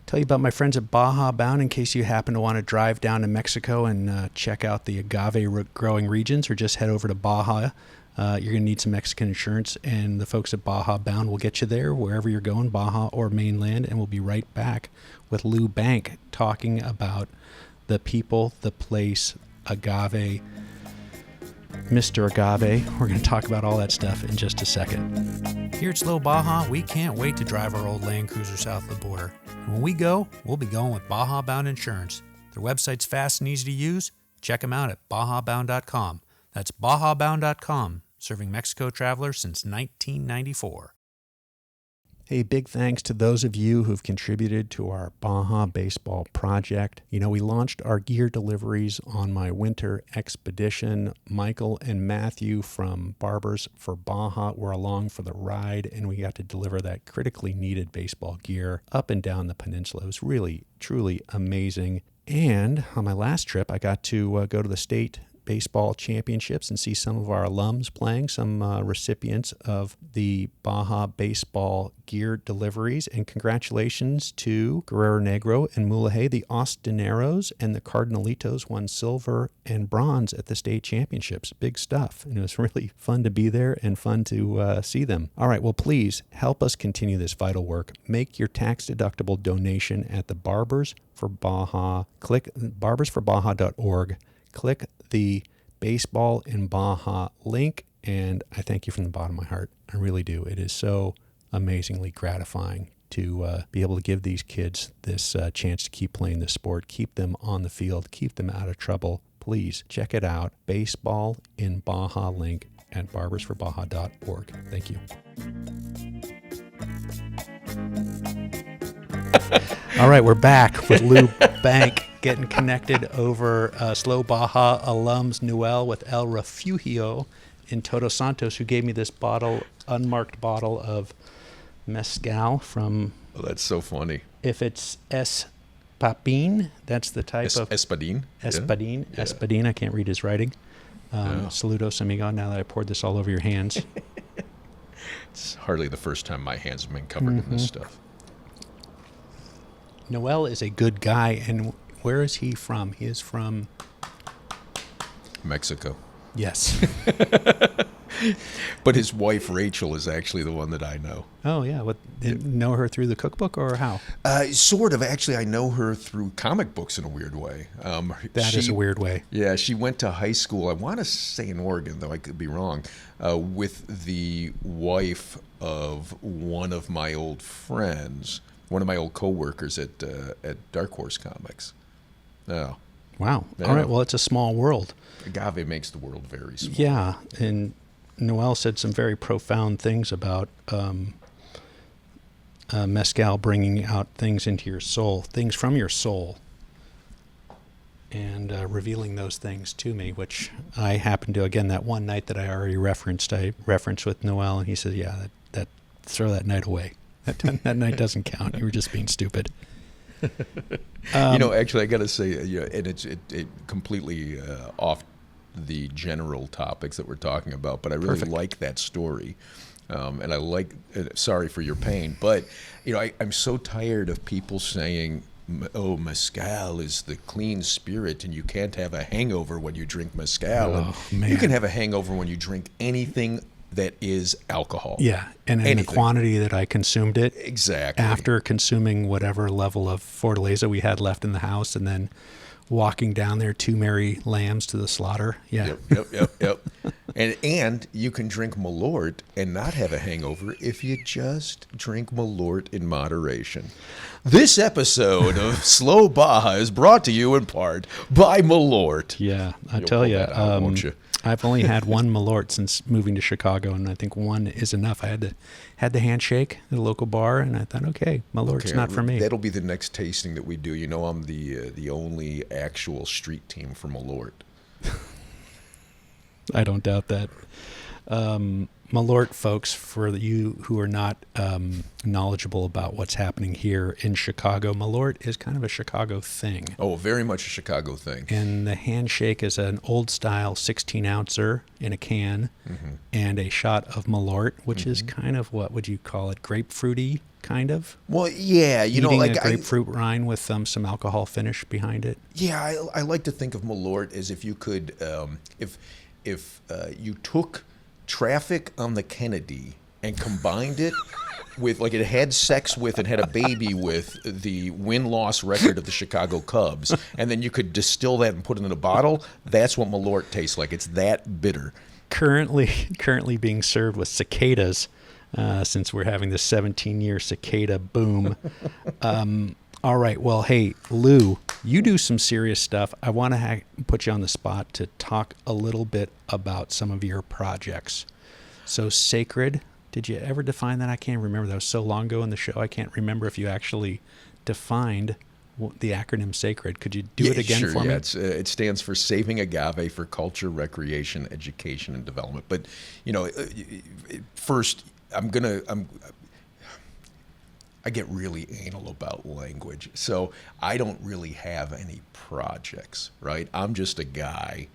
tell you about my friends at Baja Bound in case you happen to want to drive down to Mexico and check out the agave growing regions, or just head over to Baja. You're going to need some Mexican insurance, and the folks at Baja Bound will get you there wherever you're going, Baja or mainland, and we'll be right back with Lou Bank talking about the people, the place, agave, Mr. Agave. We're going to talk about all that stuff in just a second. Here at Slow Baja, we can't wait to drive our old Land Cruiser south of the border. And when we go, we'll be going with Baja Bound Insurance. Their website's fast and easy to use. Check them out at bajabound.com. That's bajabound.com, serving Mexico travelers since 1994. Hey, big thanks to those of you who've contributed to our Baja Baseball project. You know, we launched our gear deliveries on my winter expedition. Michael and Matthew from Barbers for Baja were along for the ride, and we got to deliver that critically needed baseball gear up and down the peninsula. It was really, truly amazing. And on my last trip, I got to go to the state baseball championships and see some of our alums playing, some recipients of the Baja baseball gear deliveries. And congratulations to Guerrero Negro and Mulegé. The Austineros and the Cardinalitos won silver and bronze at the state championships. Big stuff. And it was really fun to be there and fun to see them. All right, well, please help us continue this vital work. Make your tax-deductible donation at the Barbers for Baja. Click barbersforbaja.org. Click the Baseball in Baja link, and I thank you from the bottom of my heart. I really do. It is so amazingly gratifying to be able to give these kids this chance to keep playing this sport, keep them on the field, keep them out of trouble. Please check it out. Baseball in Baja link at barbersforbaja.org. Thank you. All right, we're back with Lou Bank, getting connected over Slow Baja alums Noel with El Refugio in Todos Santos, who gave me this unmarked bottle of Mezcal from... Oh, that's so funny. If it's Espadín, that's the type of... Espadín? Espadín. Yeah. Espadín, I can't read his writing. Saludos, amigo, now that I poured this all over your hands. It's hardly the first time my hands have been covered in this stuff. Noel is a good guy, and where is he from? He is from... Mexico. Yes. But his wife, Rachel, is actually the one that I know. Oh, yeah. What, know her through the cookbook, or how? Sort of. Actually, I know her through comic books in a weird way. That is a weird way. Yeah, she went to high school, I want to say in Oregon, though I could be wrong, with the wife of one of my old friends, one of my old co-workers at Dark Horse Comics. Oh. Wow. Yeah. All right. Well, it's a small world. Agave makes the world very small. Yeah. And Noel said some very profound things about Mezcal bringing out things into your soul, things from your soul, and revealing those things to me, which I happened to, again, that one night that I already referenced, with Noel, and he said, yeah, that throw that night away. That night doesn't count. You were just being stupid. Actually, I got to say, and it's completely off the general topics that we're talking about, but I really like that story. And I like, sorry for your pain, but, I'm so tired of people saying, oh, Mezcal is the clean spirit and you can't have a hangover when you drink Mezcal. Oh, man. You can have a hangover when you drink anything that is alcohol. Yeah, and in the quantity that I consumed it. Exactly. After consuming whatever level of Fortaleza we had left in the house, and then walking down there, two merry lambs to the slaughter. Yeah. Yep. And you can drink Malort and not have a hangover if you just drink Malort in moderation. This episode of Slow Baja is brought to you in part by Malort. Yeah, I tell you, won't you? I've only had one Malort since moving to Chicago, and I think one is enough. I had the handshake at a local bar, and I thought, okay, Malort's not for me. That'll be the next tasting that we do. I'm the only actual street team for Malort. I don't doubt that. Malort, folks, for you who are not knowledgeable about what's happening here in Chicago, Malort is kind of a Chicago thing. Oh, very much a Chicago thing. And the handshake is an old-style 16-ouncer in a can and a shot of Malort, which is kind of, what would you call it, grapefruity, kind of? Well, yeah, Eating a grapefruit rind with some alcohol finish behind it. Yeah, I like to think of Malort as if you could, if you took traffic on the Kennedy and combined it with, like, it had sex with and had a baby with the win-loss record of the Chicago Cubs, and then you could distill that and put it in a bottle. That's what Malort tastes like. It's that bitter. Currently being served with cicadas, since we're having this 17-year cicada boom. All right. Well, hey, Lou, you do some serious stuff. I want to put you on the spot to talk a little bit about some of your projects. So, Sacred, did you ever define that? I can't remember. That was so long ago in the show. I can't remember if you actually defined the acronym Sacred. Could you do it again for me? Sure, it stands for Saving Agave for Culture, Recreation, Education, and Development. But, first, I get really anal about language. So I don't really have any projects, right? I'm just a guy,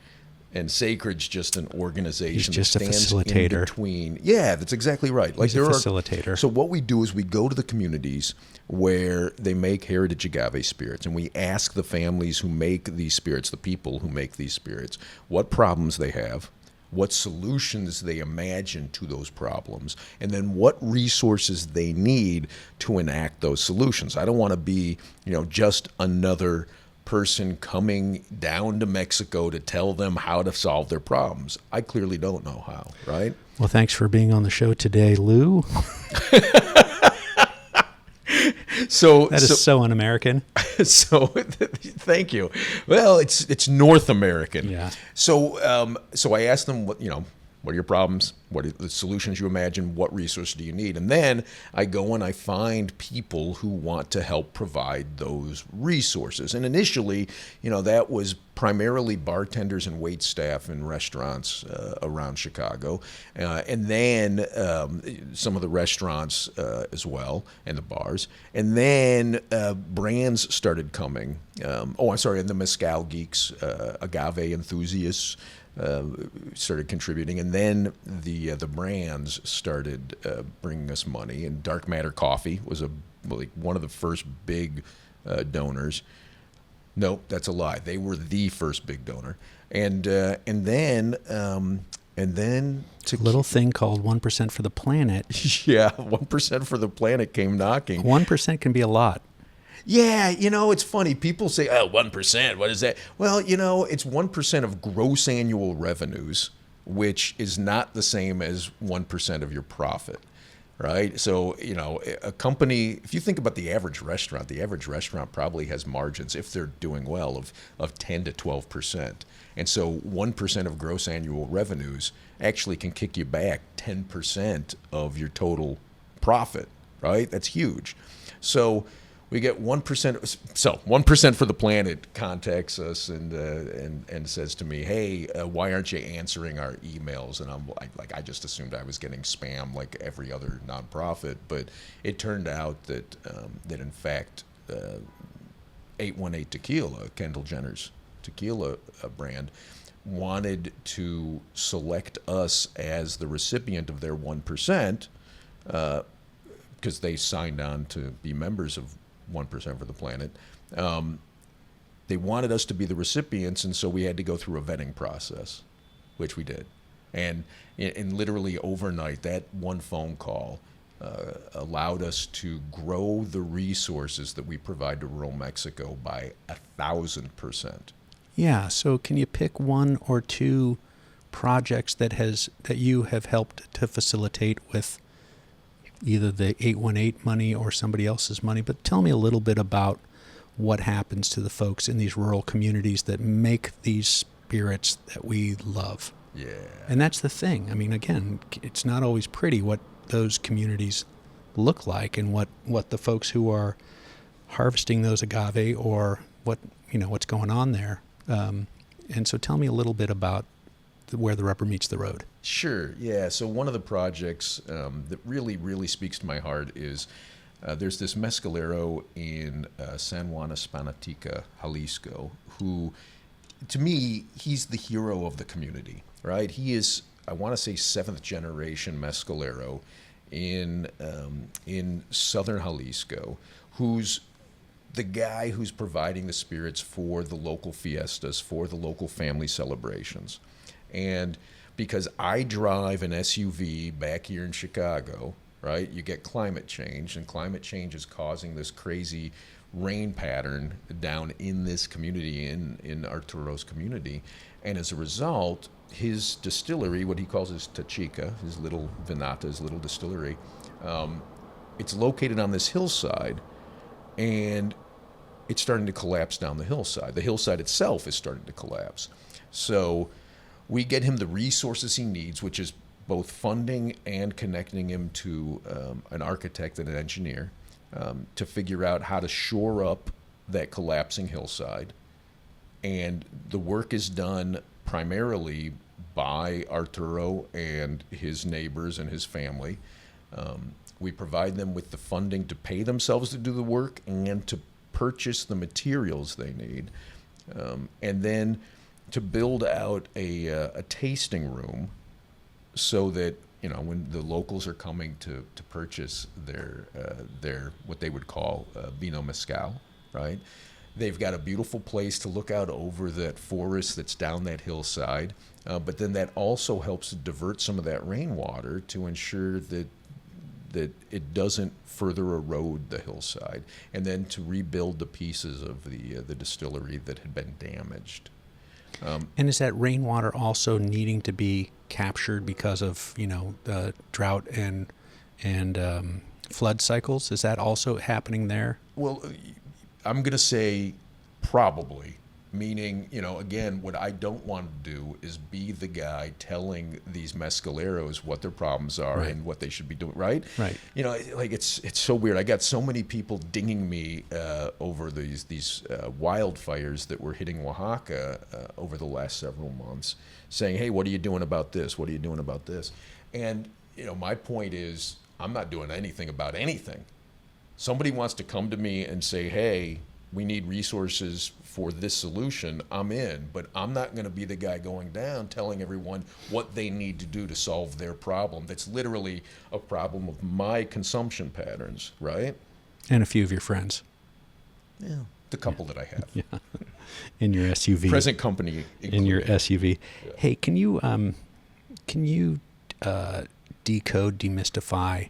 and Sacred's just an organization. He's just that a stands facilitator. in between. Yeah, that's exactly right. He's a facilitator. So what we do is we go to the communities where they make heritage agave spirits, and we ask the families who make these spirits, the people who make these spirits, what problems they have, what solutions they imagine to those problems, and then what resources they need to enact those solutions. I don't want to be, just another person coming down to Mexico to tell them how to solve their problems. I clearly don't know how, right? Well, thanks for being on the show today, Lou. That is so un-American. So thank you. Well, it's North American. Yeah. So I asked them what are your problems? What are the solutions you imagine? What resources do you need? And then I go and I find people who want to help provide those resources. And initially, that was primarily bartenders and wait staff in restaurants around Chicago. And then some of the restaurants as well, and the bars. And then brands started coming. And the Mezcal geeks, agave enthusiasts, started contributing, and then the brands started bringing us money. And Dark Matter Coffee was one of the first big donors. Nope, that's a lie. They were the first big donor, and then a little thing called 1% for the Planet. Yeah, 1% for the Planet came knocking. 1% can be a lot. Yeah, it's funny. People say, 1%, what is that? Well, it's 1% of gross annual revenues, which is not the same as 1% of your profit, right? So, a company, if you think about the average restaurant probably has margins, if they're doing well, of 10 to 12%. And so 1% of gross annual revenues actually can kick you back 10% of your total profit, right? That's huge. So we get 1%. So 1% for the Planet contacts us and says to me, "Hey, why aren't you answering our emails?" And I'm like, I just assumed I was getting spam like every other nonprofit, but it turned out that in fact, 818 Tequila, Kendall Jenner's tequila brand, wanted to select us as the recipient of their 1%, because they signed on to be members of 1% for the Planet. They wanted us to be the recipients, and so we had to go through a vetting process, which we did. And literally overnight, that one phone call allowed us to grow the resources that we provide to rural Mexico by 1,000%. Yeah. So can you pick one or two projects that you have helped to facilitate with either the 818 money or somebody else's money? But tell me a little bit about what happens to the folks in these rural communities that make these spirits that we love. Yeah. And that's the thing. I mean, again, it's not always pretty what those communities look like and what the folks who are harvesting those agave or what's going on there. And so tell me a little bit about where the rubber meets the road. Sure, yeah. So one of the projects that really speaks to my heart is there's this mezcalero in San Juan Espanatica, Jalisco, who, to me, he's the hero of the community, right? He is, I want to say, 7th generation mezcalero in southern Jalisco, who's the guy who's providing the spirits for the local fiestas, for the local family celebrations. And because I drive an SUV back here in Chicago, right, you get climate change, and climate change is causing this crazy rain pattern down in this community, in Arturo's community. And as a result, his distillery, what he calls his tachica, his little vinata, his little distillery, it's located on this hillside, and it's starting to collapse down the hillside. The hillside itself is starting to collapse. So we get him the resources he needs, which is both funding and connecting him to an architect and an engineer to figure out how to shore up that collapsing hillside. And the work is done primarily by Arturo and his neighbors and his family. We provide them with the funding to pay themselves to do the work and to purchase the materials they need. And then to build out a tasting room so that, you know, when the locals are coming to purchase their what they would call vino mezcal, right? They've got a beautiful place to look out over that forest that's down that hillside, but then that also helps to divert some of that rainwater to ensure that it doesn't further erode the hillside, and then to rebuild the pieces of the distillery that had been damaged. And is that rainwater also needing to be captured because of, you know, the drought and flood cycles? Is that also happening there? Well, I'm going to say probably, meaning, you know, again, what I don't want to do is be the guy telling these mezcaleros what their problems are Right. and what they should be doing, right? Right. You know, like it's so weird. I got so many people dinging me over these wildfires that were hitting Oaxaca over the last several months, saying, "Hey, what are you doing about this? What are you doing about this?" And, you know, my point is, I'm not doing anything about anything. Somebody wants to come to me and say, "Hey, we need resources for this solution," I'm in, but I'm not going to be the guy going down telling everyone what they need to do to solve their problem. That's literally a problem of my consumption patterns, right? And a few of your friends. Yeah. The couple that I have. Yeah. In your SUV. Present company included. In your SUV. Yeah. Hey, can you decode, demystify,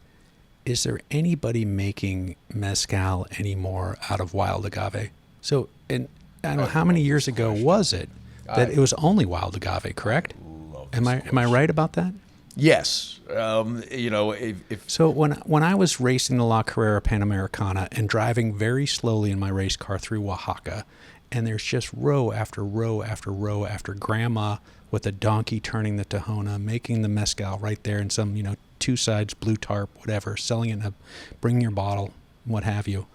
is there anybody making mezcal anymore out of wild agave? So, and I don't know, how many years ago was it that it was only wild agave, correct? Am I right about that? Yes. You know, if So when I was racing the La Carrera Panamericana and driving very slowly in my race car through Oaxaca, and there's just row after row after row after grandma with a donkey turning the Tahona, making the mezcal right there in some, you know, 2 sides, blue tarp, whatever, selling it, bring your bottle, what have you.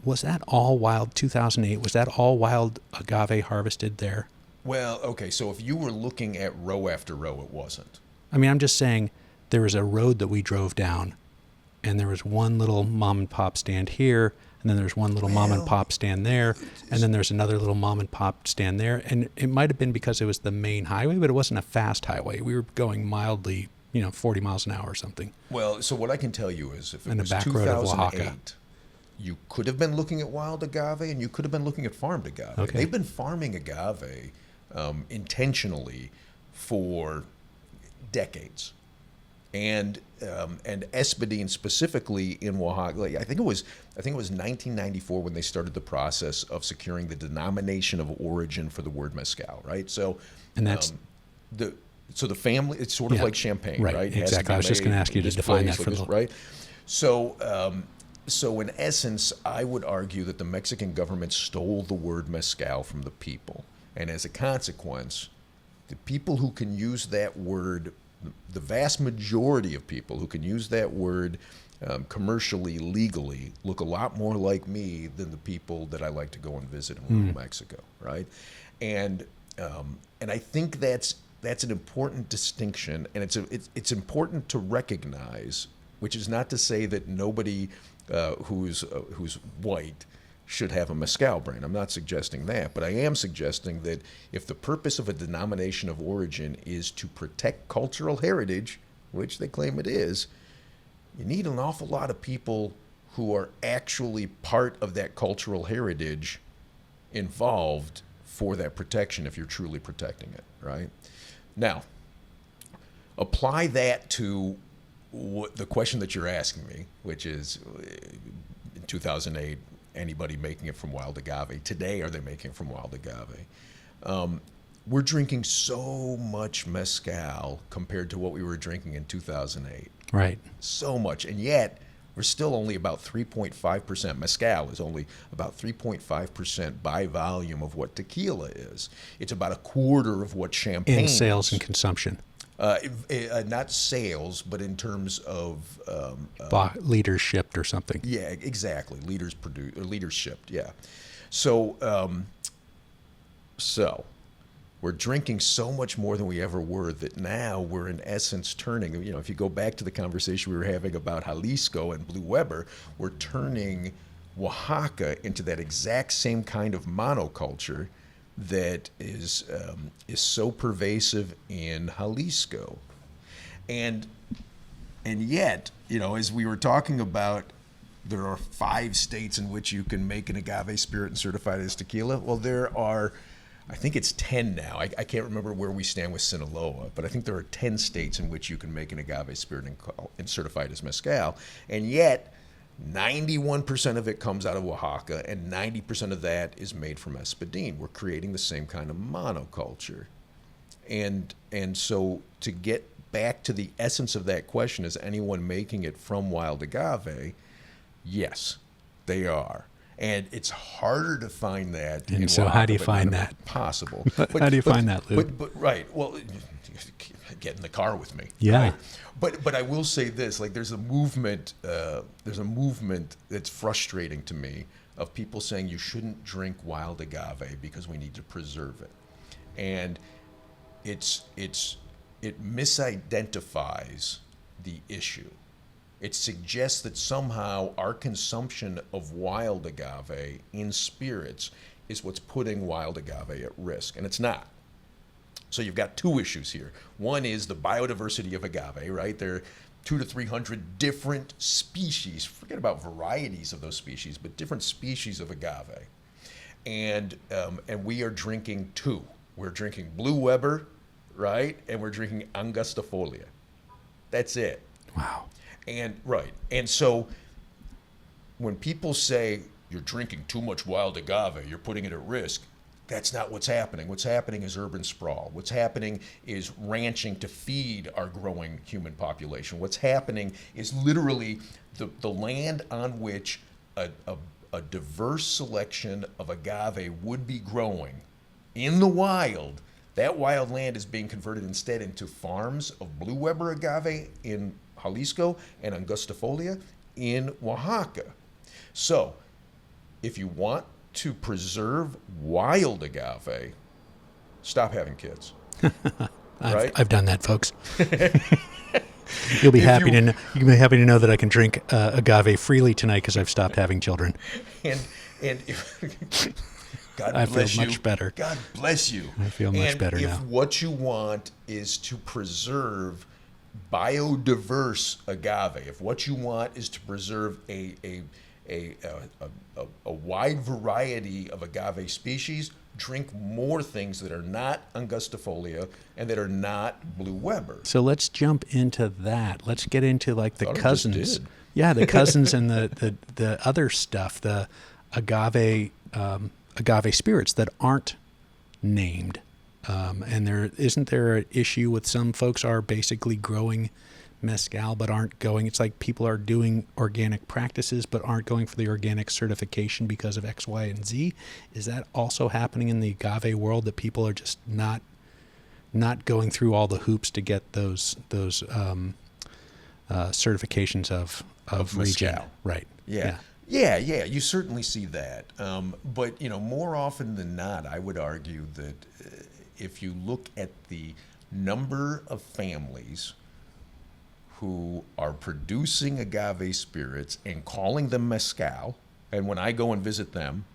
Was that all wild 2008? Was that all wild agave harvested there? well, okay, so if you were looking at row after row, it wasn't. I mean, I'm just saying there was a road that we drove down, and there was one little mom and pop stand here, and then there's one little mom and pop stand there, and then there's another little mom and pop stand there. And it might have been because it was the main highway, but it wasn't a fast highway. We were going mildly, 40 miles an hour or something. Well, so what I can tell you is if it In the was back road of 2008, Oaxaca. you could have been looking at wild agave and you could have been looking at farmed agave. Okay. They've been farming agave intentionally for decades. And Espadín specifically in Oaxaca, like, I think it was 1994 when they started the process of securing the denomination of origin for the word mezcal, right? So, And that's the family, it's sort of Yeah. like champagne, Right, right? It has exactly. be I was just made gonna ask you to this define place that like for this, the- right? So in essence, I would argue that the Mexican government stole the word mezcal from the people, and as a consequence, the people who can use that word, the vast majority of people who can use that word commercially, legally, look a lot more like me than the people that I like to go and visit in rural Mexico, right? And I think that's that's an important distinction, and it's important to recognize. Which is not to say that nobody who's white should have a mezcal brand. I'm not suggesting that, but I am suggesting that if the purpose of a denomination of origin is to protect cultural heritage, which they claim it is, you need an awful lot of people who are actually part of that cultural heritage involved for that protection if you're truly protecting it, right? Now, apply that to the question that you're asking me, which is, in 2008, anybody making it from wild agave? Today, are they making it from wild agave? We're drinking so much mezcal compared to what we were drinking in 2008. Right. So much. And yet, we're still only about 3.5%. Mezcal is only about 3.5% by volume of what tequila is. It's about a quarter of what champagne In sales is. and consumption. Not sales, but in terms of Liters shipped or something. yeah, exactly. Liters produced or liters shipped. Yeah. So we're drinking so much more than we ever were that now we're in essence turning. You know, if you go back to the conversation we were having about Jalisco and Blue Weber, we're turning Oaxaca into that exact same kind of monoculture that is so pervasive in Jalisco, and yet, you know, as we were talking about, there are 5 states in which you can make an agave spirit and certify it as tequila. Well, there are, I think it's 10 now. I can't remember where we stand with Sinaloa, but I think there are 10 states in which you can make an agave spirit and certify it as mezcal, and yet 91% of it comes out of Oaxaca, and 90% of that is made from espadín. We're creating the same kind of monoculture. And so to get back to the essence of that question, is anyone making it from wild agave? Yes, they are. And it's harder to find that. And in so Oaxaca, how do you but find not that? Possible. How do you find that, Lou? But right. Well, get in the car with me. Yeah. Right? But I will say this: like, there's a movement that's frustrating to me of people saying you shouldn't drink wild agave because we need to preserve it, and it misidentifies the issue. It suggests that somehow our consumption of wild agave in spirits is what's putting wild agave at risk, and it's not. So you've got 2 issues here. One is the biodiversity of agave, right? There are 200 to 300 different species. Forget about varieties of those species, but different species of agave. And we are drinking 2. We're drinking Blue Weber, right? And we're drinking Angustifolia. That's it. Wow. And so when people say you're drinking too much wild agave, you're putting it at risk, that's not what's happening. What's happening is urban sprawl. What's happening is ranching to feed our growing human population. What's happening is literally the land on which a diverse selection of agave would be growing in the wild. That wild land is being converted instead into farms of Blue Weber agave in Jalisco and Angustifolia in Oaxaca. So, if you want to preserve wild agave, stop having kids. Right? I've done that, folks. You'll be happy to know that I can drink agave freely tonight because I've stopped having children. And God I bless feel you. much better. God bless you. I feel much better now. If what you want is to preserve biodiverse agave, if what you want is to preserve a wide variety of agave species, drink more things that are not Angustifolia and that are not Blue Weber. So let's jump into that. Let's get into like the Thought I just cousins. did. Yeah, the cousins and the other stuff, the agave spirits that aren't named. And isn't there an issue with some folks are basically growing mezcal but aren't going? It's like people are doing organic practices but aren't going for the organic certification because of X, Y, and Z. Is that also happening in the agave world, that people are just not going through all the hoops to get those certifications of region? mezcal. Right. Yeah. Yeah, you certainly see that. But, more often than not, I would argue that if you look at the number of families who are producing agave spirits and calling them mezcal. And when I go and visit them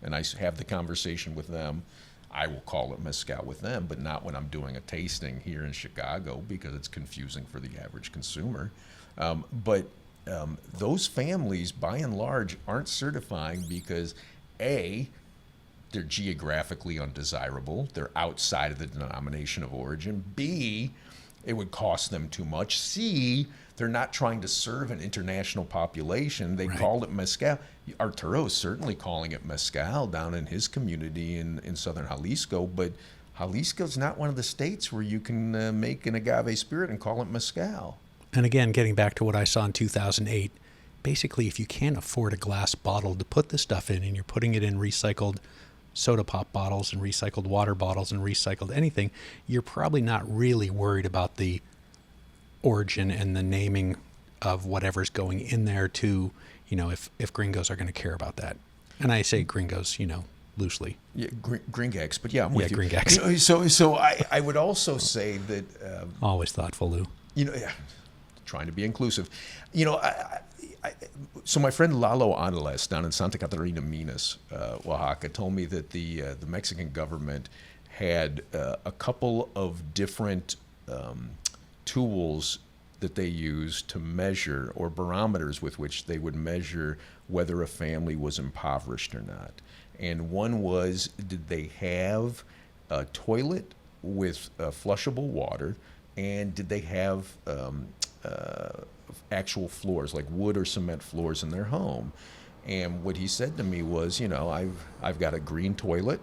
and I have the conversation with them, I will call it mezcal with them, but not when I'm doing a tasting here in Chicago because it's confusing for the average consumer. But those families, by and large, aren't certifying because, A, they're geographically undesirable. They're outside of the denomination of origin. B, it would cost them too much. C, they're not trying to serve an international population. They call it mezcal. Arturo is certainly calling it mezcal down in his community in southern Jalisco, but Jalisco's not one of the states where you can make an agave spirit and call it mezcal. And again, getting back to what I saw in 2008, basically if you can't afford a glass bottle to put the stuff in and you're putting it in recycled soda pop bottles and recycled water bottles and recycled anything, you're probably not really worried about the origin and the naming of whatever's going in there to, if gringos are going to care about that. And I say gringos, loosely. Yeah, gringax, but yeah, I'm with you. Gringax. So I would also say that... always thoughtful, Lou. Trying to be inclusive. So my friend Lalo Angeles down in Santa Catarina, Minas, Oaxaca, told me that the Mexican government had a couple of different tools that they used to measure, or barometers with which they would measure whether a family was impoverished or not. And one was, did they have a toilet with flushable water, and did they have actual floors, like wood or cement floors in their home? And what he said to me was, I've got a green toilet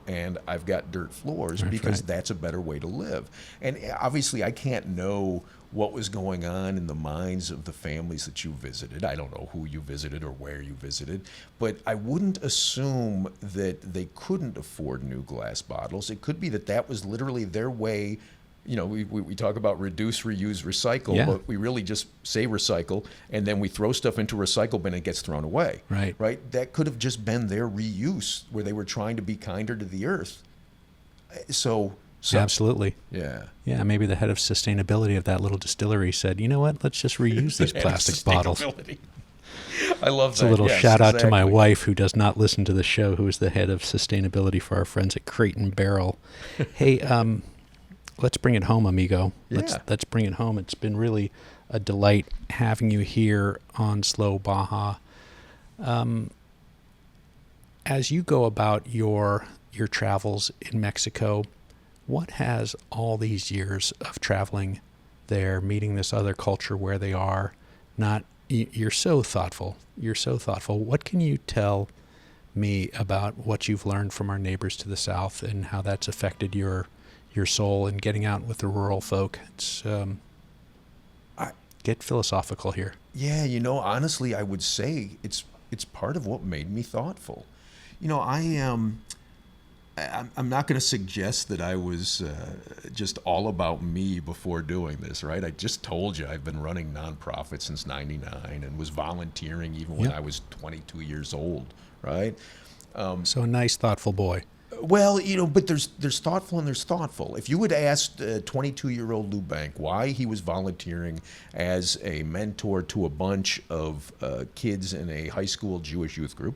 and I've got dirt floors because that's a better way to live. And obviously I can't know what was going on in the minds of the families that you visited. I don't know who you visited or where you visited, but I wouldn't assume that they couldn't afford new glass bottles. It could be that was literally their way. We talk about reduce, reuse, recycle, but we really just say recycle, and then we throw stuff into a recycle bin and it gets thrown away. Right? That could have just been their reuse, where they were trying to be kinder to the earth. So absolutely. Yeah. Yeah, maybe the head of sustainability of that little distillery said, you know what, let's just reuse these plastic bottles. I love that. It's a little shout out to my wife, who does not listen to the show, who is the head of sustainability for our friends at Crate and Barrel. Hey, let's bring it home, amigo. Let's bring it home. It's been really a delight having you here on Slow Baja. As you go about your travels in Mexico, what has all these years of traveling there, meeting this other culture where they are, you're so thoughtful. You're so thoughtful. What can you tell me about what you've learned from our neighbors to the south and how that's affected your soul and getting out with the rural folk? It's get philosophical here. Yeah, honestly, I would say it's part of what made me thoughtful. I'm not going to suggest that I was just all about me before doing this, right? I just told you I've been running nonprofits since '99 and was volunteering even when I was 22 years old, right? So a nice, thoughtful boy. Well, but there's thoughtful and there's thoughtful. If you would ask 22-year-old Lou Bank why he was volunteering as a mentor to a bunch of kids in a high school Jewish youth group,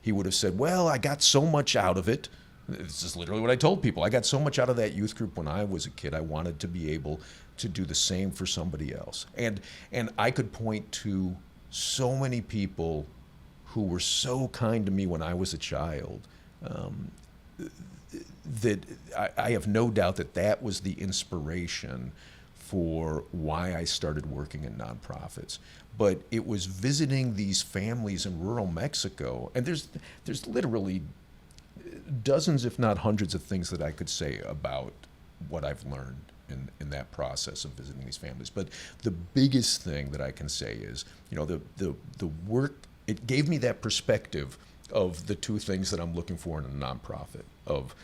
he would have said, well, I got so much out of it. This is literally what I told people. I got so much out of that youth group when I was a kid. I wanted to be able to do the same for somebody else. And I could point to so many people who were so kind to me when I was a child, that I have no doubt that was the inspiration for why I started working in nonprofits. But it was visiting these families in rural Mexico, and there's literally dozens, if not hundreds, of things that I could say about what I've learned in that process of visiting these families. But the biggest thing that I can say is, the work, it gave me that perspective of the two things that I'm looking for in a nonprofit, of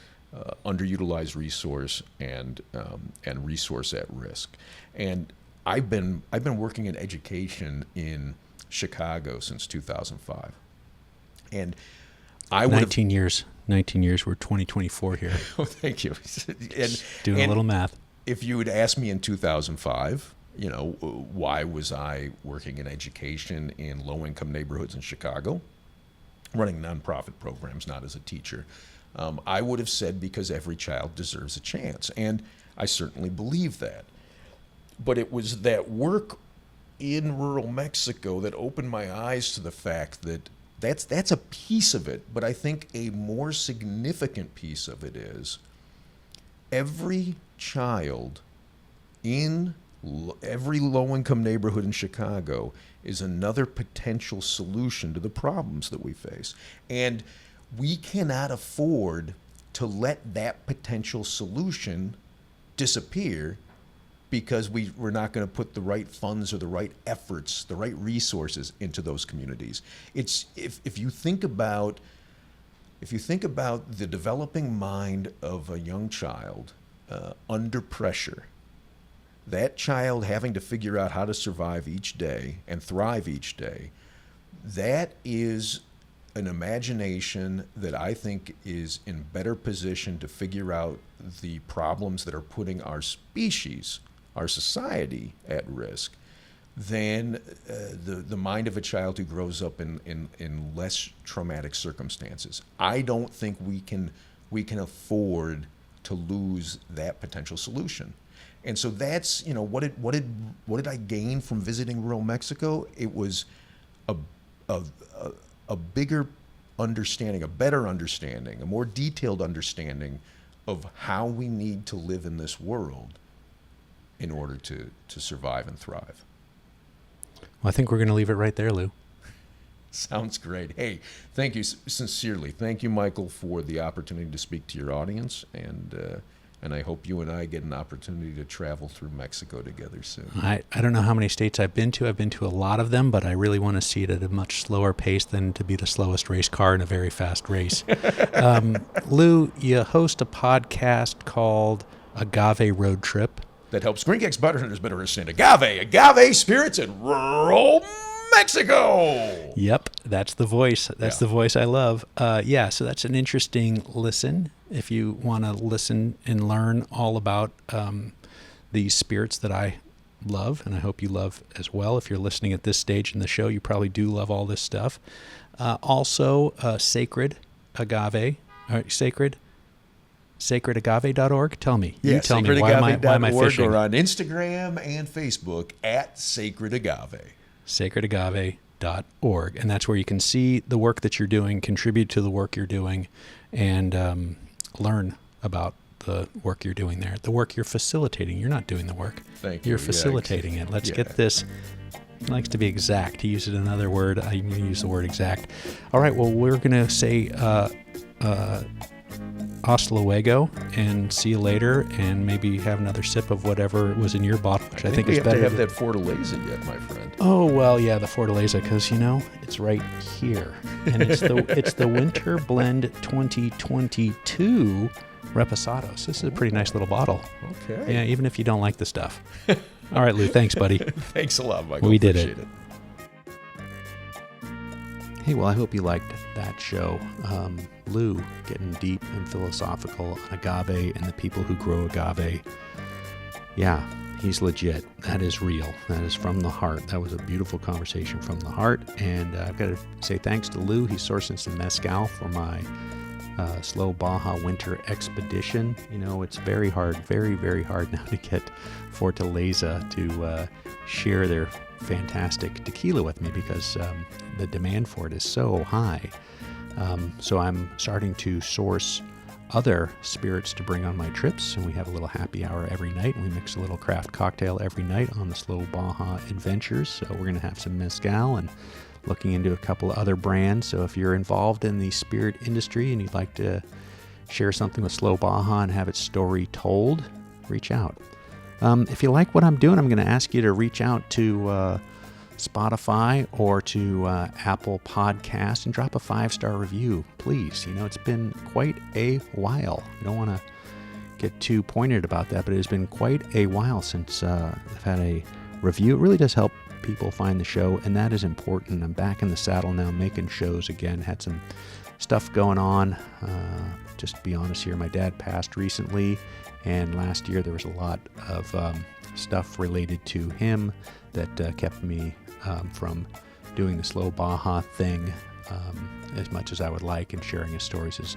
underutilized resource and resource at risk. And I've been working in education in Chicago since 2005, and I would 19 years. We're 2024 here. Oh, thank you. And doing a little math. if you had asked me in 2005, why was I working in education in low-income neighborhoods in Chicago, running nonprofit programs, not as a teacher, I would have said because every child deserves a chance. And I certainly believe that. But it was that work in rural Mexico that opened my eyes to the fact that that's a piece of it. But I think a more significant piece of it is every child in every low-income neighborhood in Chicago is another potential solution to the problems that we face. And we cannot afford to let that potential solution disappear because we're not going to put the right funds or the right efforts, the right resources into those communities. It's if you think about the developing mind of a young child under pressure, that child having to figure out how to survive each day and thrive each day, that is an imagination that I think is in better position to figure out the problems that are putting our species, our society at risk than the mind of a child who grows up in less traumatic circumstances. I don't think we can afford to lose that potential solution. And so that's, what did I gain from visiting rural Mexico? It was a bigger understanding, a better understanding, a more detailed understanding of how we need to live in this world in order to survive and thrive. Well, I think we're going to leave it right there, Lou. Sounds great. Hey, thank you sincerely. Thank you, Michael, for the opportunity to speak to your audience, and I hope you and I get an opportunity to travel through Mexico together soon. I don't know how many states I've been to. I've been to a lot of them, but I really want to see it at a much slower pace than to be the slowest race car in a very fast race. Lou, you host a podcast called Agave Road Trip. That helps Green Geeks bartenders better understand agave spirits in rural Mexico. Yep, that's the voice. That's the voice I love. So that's an interesting listen if you want to listen and learn all about these spirits that I love, and I hope you love as well. If you're listening at this stage in the show, you probably do love all this stuff. Also, Sacred Agave, sacredagave.org. Tell me. Yeah, you tell me. Why am I fishing? Or on Instagram and Facebook at Sacred Agave. sacredagave.org. And that's where you can see the work that you're doing, contribute to the work you're doing, and learn about the work you're doing there. The work you're facilitating. You're not doing the work. Thank you. You're facilitating it. Let's get this. He likes to be exact. He uses another word. I use the word exact. All right. Well, we're going to say hasta luego, and see you later, and maybe have another sip of whatever was in your bottle, which I think is better. We have to have that Fortaleza yet, my friend. Oh, well, yeah, the Fortaleza, because, it's right here. And it's the Winter Blend 2022 Reposados. This is a pretty nice little bottle. Okay. Yeah, even if you don't like the stuff. All right, Lou, thanks, buddy. Thanks a lot, Michael. We did it. Hey, well, I hope you liked that show. Lou getting deep and philosophical on agave and the people who grow agave. Yeah, he's legit. That is real. That is from the heart. That was a beautiful conversation from the heart. And I've got to say thanks to Lou. He's sourcing some Mezcal for my slow Baja winter expedition. It's very hard, very, very hard now to get Fortaleza to share their fantastic tequila with me because the demand for it is so high. So I'm starting to source other spirits to bring on my trips, and we have a little happy hour every night, and we mix a little craft cocktail every night on the Slow Baja Adventures. So we're going to have some Mezcal and looking into a couple of other brands. So if you're involved in the spirit industry and you'd like to share something with Slow Baja and have its story told, reach out. If you like what I'm doing, I'm going to ask you to reach out to Spotify or to Apple Podcasts and drop a 5-star review, please. It's been quite a while. You don't want to get too pointed about that, but it has been quite a while since I've had a review. It really does help people find the show, and that is important. I'm back in the saddle now, making shows again. Had some stuff going on. Just to be honest here, my dad passed recently, and last year there was a lot of stuff related to him that kept me from doing the slow Baja thing as much as I would like, and sharing his stories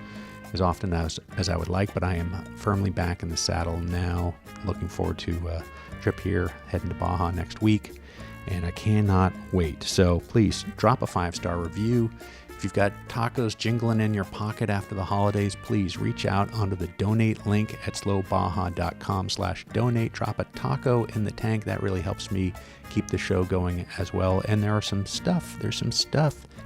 as often as I would like. But I am firmly back in the saddle now, looking forward to a trip here, heading to Baja next week, and I cannot wait. So please drop a 5-star review. If you've got tacos jingling in your pocket after the holidays, please reach out onto the donate link at slowbaja.com/donate. Drop a taco in the tank. That really helps me keep the show going as well. And there's some stuff,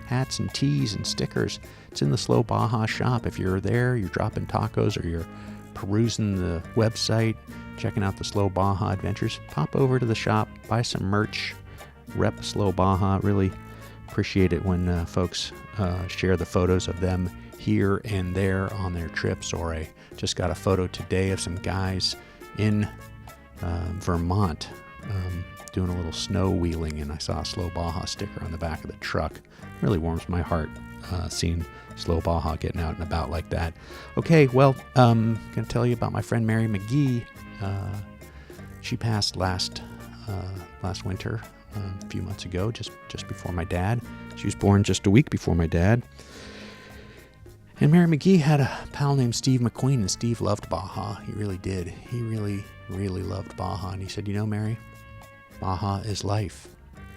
hats and tees and stickers. It's in the Slow Baja shop. If you're there, you're dropping tacos, or you're perusing the website, checking out the Slow Baja adventures, pop over to the shop, buy some merch, rep Slow Baja. Really appreciate it when folks share the photos of them here and there on their trips. Or I just got a photo today of some guys in Vermont doing a little snow wheeling, and I saw a Slow Baja sticker on the back of the truck. Really warms my heart seeing Slow Baja getting out and about like that. Okay, well, I'm going to tell you about my friend Mary McGee. She passed last winter, a few months ago, just before my dad. She was born just a week before my dad. And Mary McGee had a pal named Steve McQueen, and Steve loved Baja. He really did. He really, really loved Baja. And he said, Mary, Baja is life.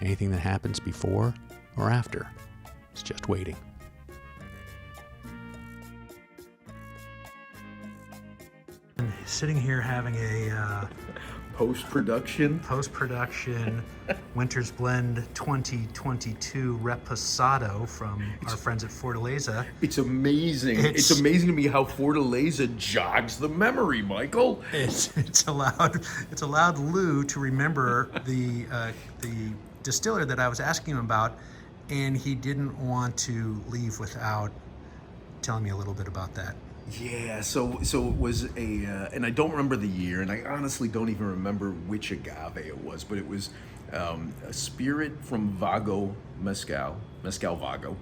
Anything that happens before or after, it's just waiting. Sitting here having a Post-production Winter's Blend 2022 Reposado from our friends at Fortaleza. It's amazing. It's amazing to me how Fortaleza jogs the memory, Michael. It's allowed Lou to remember the distiller that I was asking him about, and he didn't want to leave without telling me a little bit about that. Yeah, so it was and I don't remember the year, and I honestly don't even remember which agave it was, but it was a spirit from Vago Mezcal Vago,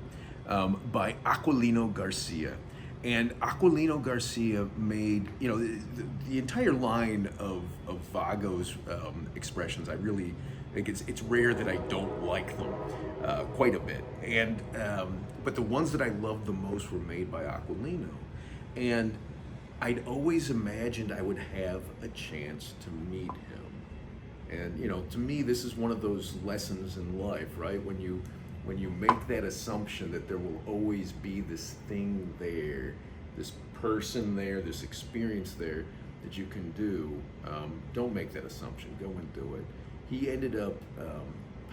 by Aquilino Garcia. And Aquilino Garcia made, the entire line of Vago's expressions. I really think it's rare that I don't like them quite a bit. And but the ones that I loved the most were made by Aquilino. And I'd always imagined I would have a chance to meet him. And to me, this is one of those lessons in life, right? When you make that assumption that there will always be this thing there, this person there, this experience there that you can do, don't make that assumption. Go and do it. He ended up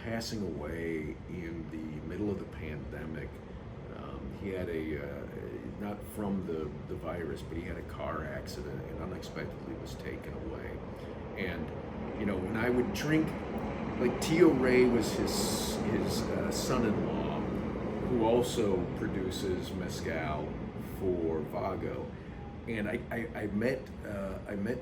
passing away in the middle of the pandemic. He had not from the virus, but he had a car accident and unexpectedly was taken away. And when I would drink, like Tio Ray was his son-in-law, who also produces mezcal for Vago. And I met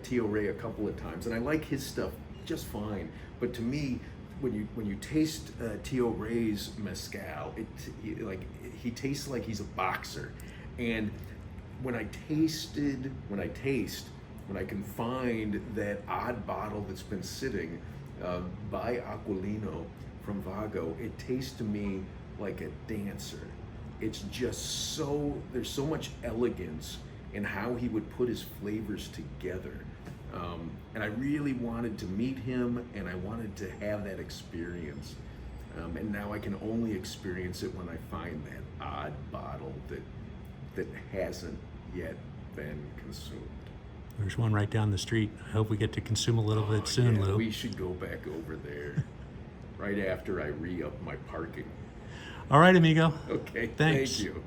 Tio Ray a couple of times, and I like his stuff just fine. But to me, when you taste Tio Ray's mezcal, he tastes like he's a boxer. And when I can find that odd bottle that's been sitting by Aquilino from Vago, it tastes to me like a dancer. It's just there's so much elegance in how he would put his flavors together. And I really wanted to meet him, and I wanted to have that experience. And now I can only experience it when I find that odd bottle that hasn't yet been consumed. There's one right down the street. I hope we get to consume a little bit soon, yeah, Lou. We should go back over there right after I re-up my parking. All right, amigo. Okay, Thanks. Thank you.